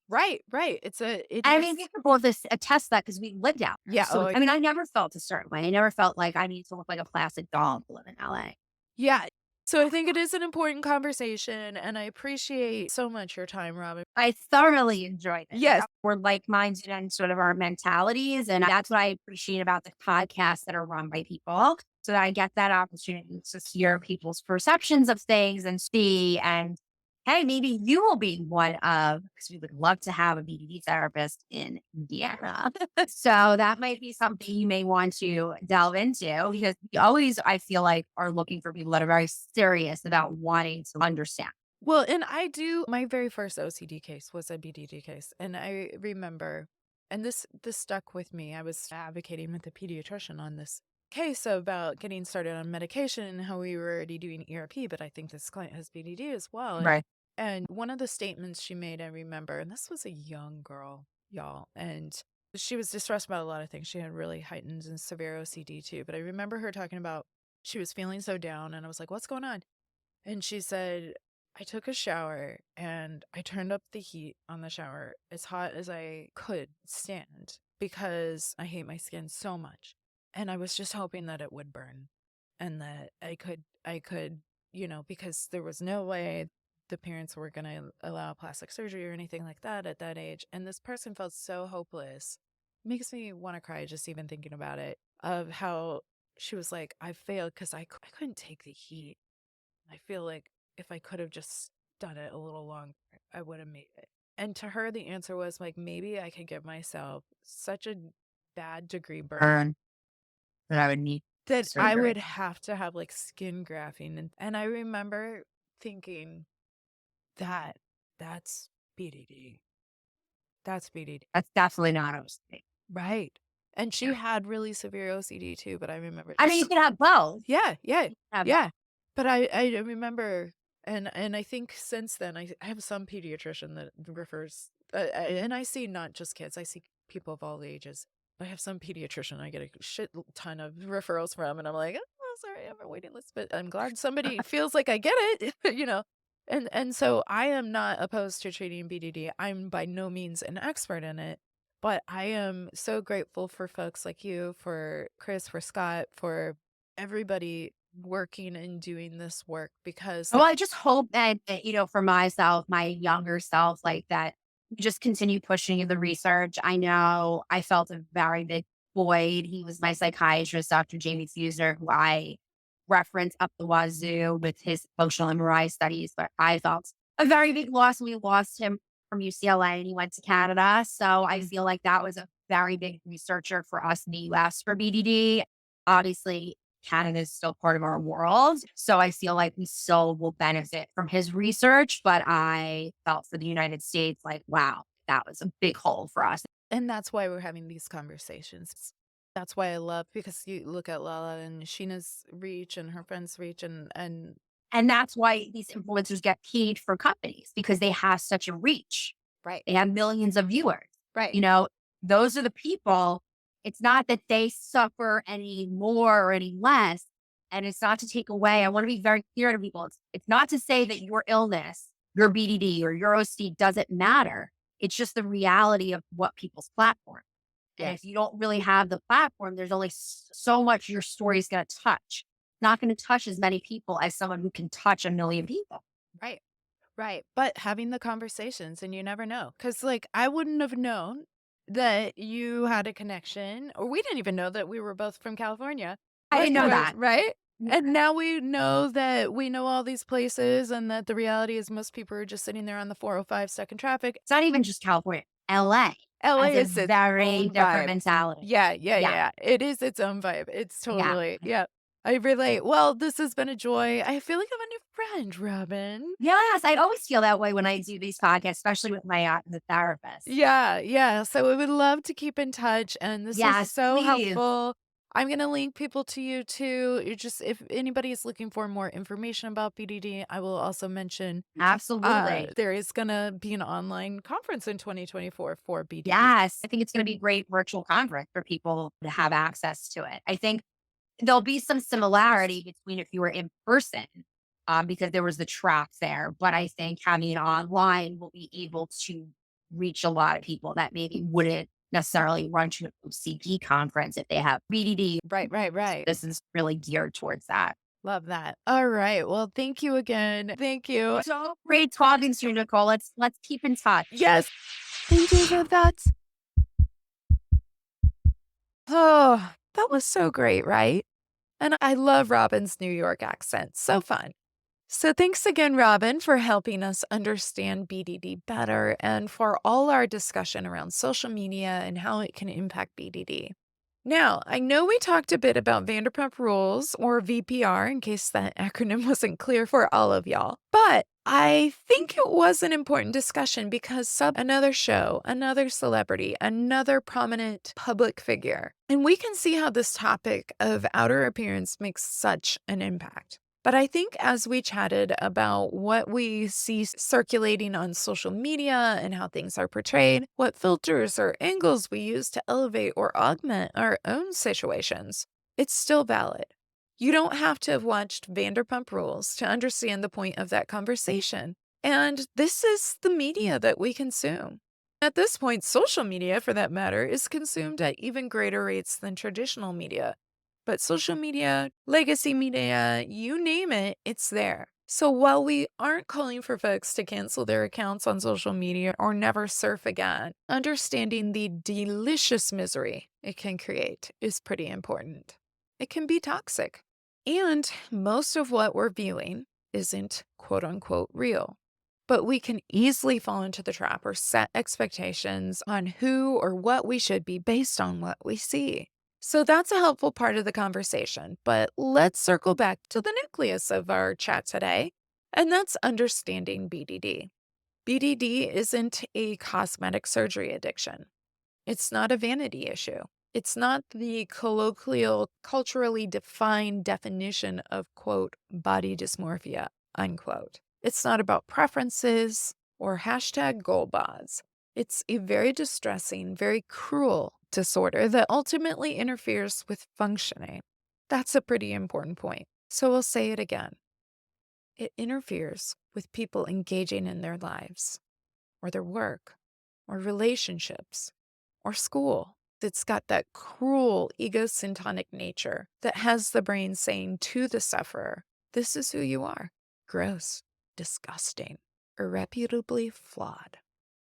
Right, right. It
And I
is
mean, we can both attest that because we lived out there.
yeah,
So
oh
I mean, I never felt a certain way. I never felt like I need to look like a plastic doll to live in LA.
yeah. So I think it is an important conversation, and I appreciate so much your time, Robin.
I thoroughly enjoyed it.
Yes.
We're like-minded in sort of our mentalities, and that's what I appreciate about the podcasts that are run by people, so that I get that opportunity to hear people's perceptions of things and see, and hey, maybe you will be one of because we would love to have a BDD therapist in Indiana. So that might be something you may want to delve into because we always, I feel like, are looking for people that are very serious about wanting to understand.
Well, and I do my very first OCD case was a BDD case, and I remember and this stuck with me. I was advocating with the pediatrician on this case about getting started on medication and how we were already doing ERP, but I think this client has BDD as well.
Right.
And one of the statements she made, I remember, and this was a young girl, y'all, and she was distressed about a lot of things. She had really heightened and severe OCD too. But I remember her talking about she was feeling so down, and I was like, "What's going on?" And she said, I took a shower and I turned up the heat on the shower as hot as I could stand because I hate my skin so much. And I was just hoping that it would burn and that I could, because there was no way the parents were going to allow plastic surgery or anything like that at that age. And this person felt so hopeless. Makes me want to cry just even thinking about it, of how she was like, I failed because I couldn't take the heat. I feel like if I could have just done it a little longer, I would have made it. And to her, the answer was like, maybe I could give myself such a bad degree burn
Burn that I would need
that I would
surgery.
have to have like skin grafting. And I remember thinking that that's BDD. That's BDD.
That's definitely not OCD.
Right. And she
Yeah.
had really severe OCD too, but I remember
I mean, you can have both.
yeah, yeah,
Have both.
yeah. But I remember, and I think since then I have some pediatrician that refers, and I see not just kids, I see people of all ages. I have some pediatrician I get a shit ton of referrals from, and I'm like, oh, sorry, I have a waiting list, but I'm glad somebody feels like I get it, And so I am not opposed to treating BDD. I'm by no means an expert in it, but I am so grateful for folks like you, for Chris, for Scott, for everybody working and doing this work because
Well, I just hope that, for myself, my younger self, like that, we just continue pushing the research. I know I felt a very big void. He was my psychiatrist, Dr. Jamie Fusner, who I reference up the wazoo with his functional MRI studies, but I felt a very big loss. We lost him from UCLA and he went to Canada. So I feel like that was a very big researcher for us in the US for BDD. Obviously, Canada is still part of our world. So I feel like we still will benefit from his research. But I felt for the United States, like, wow, that was a big hole for us.
and that's why we're having these conversations. That's why I love because you look at Lala and Sheena's reach and her friends' reach and
And that's why these influencers get paid for companies because they have such a reach.
right,
They have millions of viewers.
right.
You know, those are the people. It's not that they suffer any more or any less. And it's not to take away, I want to be very clear to people. It's not to say that your illness, your BDD or your OC doesn't matter. It's just the reality of what people's platform. And if
Yes.
you don't really have the platform, there's only so much your story is going to touch. Not going to touch as many people as someone who can touch a million people.
Right. Right. But having the conversations and you never know. Cause like I wouldn't have known that you had a connection, or we didn't even know that we were both from California.
I
Like,
didn't know that.
right?
Yeah.
And now we know that we know all these places and that the reality is most people are just sitting there on the 405 stuck in traffic.
It's not even just California, LA
LA
has a
is its
very
own
different
vibe.
mentality.
Yeah, yeah,
Yeah.
yeah. It is its own vibe. It's
Yeah.
totally, yeah. I relate. Well, this has been a joy. I feel like I'm a new friend, Robin.
Yes, I always feel that way when I do these podcasts, especially with my the therapist.
Yeah, yeah. So we would love to keep in touch, and this was
Yes,
so
please.
helpful. I'm gonna link people to you too. You just if anybody is looking for more information about BDD, I will also mention
Absolutely.
there is gonna be an online conference in 2024 for BDD.
Yes. I think it's going to be a great virtual conference for people to have access to it. I think there'll be some similarity between if you were in person, because there was the track there. But I think having it online will be able to reach a lot of people that maybe wouldn't necessarily run to an OCD conference if they have BDD.
Right, right, right.
This is really geared towards that.
Love that. All right. Well, thank you again. Thank you.
So great talking to you, Nicole. Let's keep in touch.
Yes. Thank you for that. Oh, that was so great, right? And I love Robin's New York accent. So fun. So thanks again, Robin, for helping us understand BDD better and for all our discussion around social media and how it can impact BDD. Now, I know we talked a bit about Vanderpump Rules or VPR in case that acronym wasn't clear for all of y'all, but I think it was an important discussion because another show, another celebrity, another prominent public figure. And we can see how this topic of outer appearance makes such an impact. But I think as we chatted about what we see circulating on social media and how things are portrayed, what filters or angles we use to elevate or augment our own situations, it's still valid. You don't have to have watched Vanderpump Rules to understand the point of that conversation. And this is the media that we consume. At this point, social media, for that matter, is consumed at even greater rates than traditional media. But social media, legacy media, you name it, it's there. So while we aren't calling for folks to cancel their accounts on social media or never surf again, understanding the delicious misery it can create is pretty important. It can be toxic. And most of what we're viewing isn't quote unquote real. But we can easily fall into the trap or set expectations on who or what we should be based on what we see. So that's a helpful part of the conversation, but let's circle back to the nucleus of our chat today, and that's understanding BDD. BDD isn't a cosmetic surgery addiction. It's not a vanity issue. It's not the colloquial, culturally defined definition of, quote, body dysmorphia, unquote. It's not about preferences or hashtag goal bods. It's a very distressing, very cruel disorder that ultimately interferes with functioning. That's a pretty important point. So we'll say it again. It interferes with people engaging in their lives, or their work, or relationships, or school. It's got that cruel egocentric nature that has the brain saying to the sufferer, this is who you are. Gross, disgusting, irreputably flawed.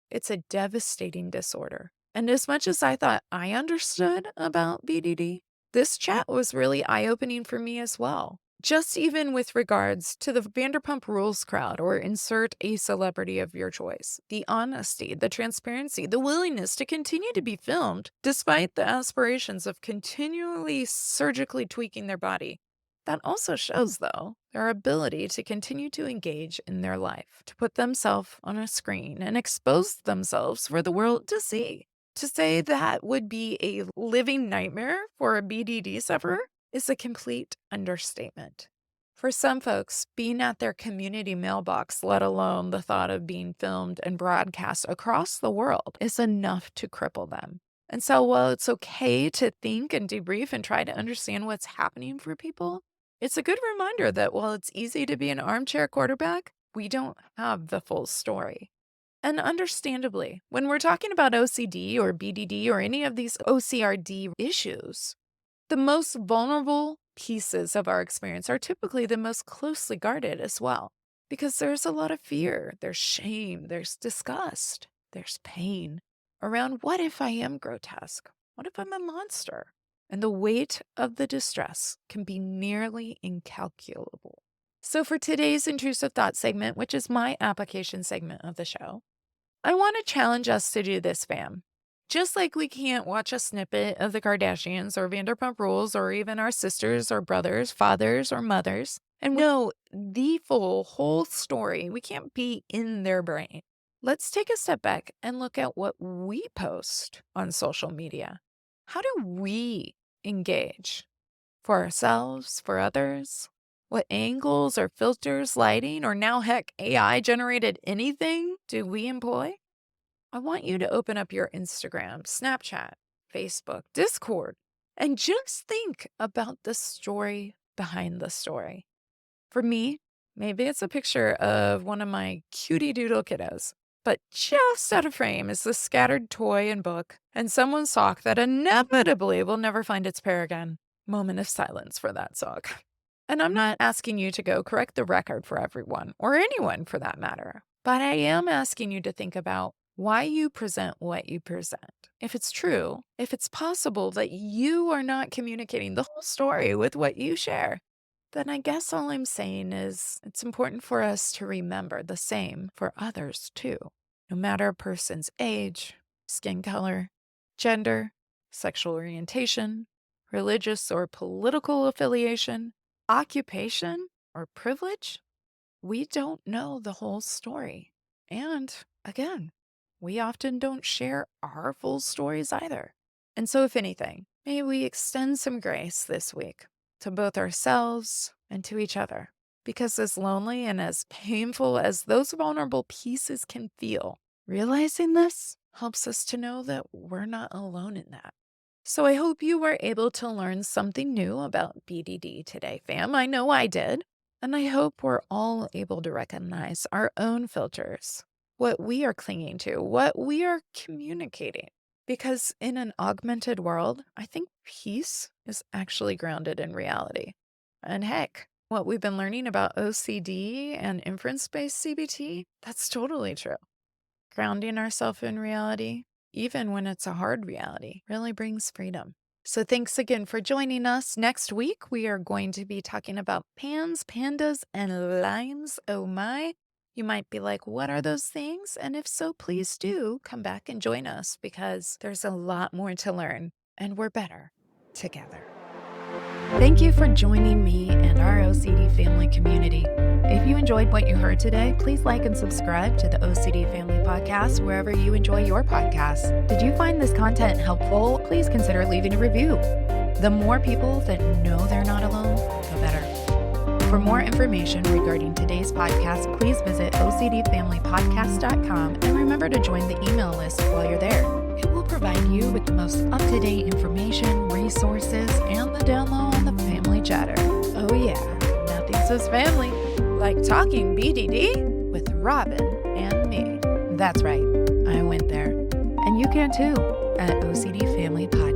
It's a devastating disorder. And as much as I thought I understood about BDD, this chat was really eye-opening for me as well. Just even with regards to the Vanderpump Rules crowd or insert a celebrity of your choice, the honesty, the transparency, the willingness to continue to be filmed despite the aspirations of continually surgically tweaking their body. That also shows, though, their ability to continue to engage in their life, to put themselves on a screen and expose themselves for the world to see. To say that would be a living nightmare for a BDD sufferer is a complete understatement. For some folks, being at their community mailbox, let alone the thought of being filmed and broadcast across the world, is enough to cripple them. And so while it's okay to think and debrief and try to understand what's happening for people, It's a good reminder that while it's easy to be an armchair quarterback, we don't have the full story. And understandably, when we're talking about OCD or BDD or any of these OCRD issues, the most vulnerable pieces of our experience are typically the most closely guarded as well, because there's a lot of fear, there's shame, there's disgust, there's pain around what if I am grotesque? What if I'm a monster? And the weight of the distress can be nearly incalculable. So, for today's intrusive thought segment, which is my application segment of the show, I want to challenge us to do this, fam. Just like we can't watch a snippet of the Kardashians or Vanderpump Rules or even our sisters or brothers, fathers or mothers, and know the full whole story, we can't be in their brain. Let's take a step back and look at what we post on social media. How do we engage for ourselves, for others? What angles or filters, lighting, or now heck, AI generated anything do we employ? I want you to open up your Instagram, Snapchat, Facebook, Discord, and just think about the story behind the story. For me, maybe it's a picture of one of my cutie doodle kiddos, but just out of frame is the scattered toy and book and someone's sock that inevitably will never find its pair again. Moment of silence for that sock. And I'm not asking you to go correct the record for everyone, or anyone for that matter, but I am asking you to think about why you present what you present. If it's true, if it's possible that you are not communicating the whole story with what you share, then I guess all I'm saying is it's important for us to remember the same for others too. No matter a person's age, skin color, gender, sexual orientation, religious or political affiliation, occupation, or privilege, we don't know the whole story. And again, we often don't share our full stories either. And so, if anything, may we extend some grace this week to both ourselves and to each other. Because as lonely and as painful as those vulnerable pieces can feel, realizing this helps us to know that we're not alone in that. So I hope you were able to learn something new about BDD today, fam. I know I did. And I hope we're all able to recognize our own filters, what we are clinging to, what we are communicating. Because in an augmented world, I think peace is actually grounded in reality. And heck, what we've been learning about OCD and inference-based CBT, that's totally true. Grounding ourselves in reality, even when it's a hard reality, really brings freedom. So thanks again for joining us. Next week, we are going to be talking about pans, pandas, and limes. Oh my. You might be like, what are those things? And if so, please do come back and join us because there's a lot more to learn and we're better together. Thank you for joining me and our OCD family community. If you enjoyed what you heard today, please like and subscribe to the OCD Family Podcast wherever you enjoy your podcasts. Did you find this content helpful? Please consider leaving a review. The more people that know they're not alone, the better. For more information regarding today's podcast, please visit OCDFamilyPodcast.com and remember to join the email list while you're there. It will provide you with the most up-to-date information, resources, and the down low on the family chatter. Oh yeah, nothing says family like talking BDD with Robyn and me. That's right, I went there. And you can too at OCD Family Podcast.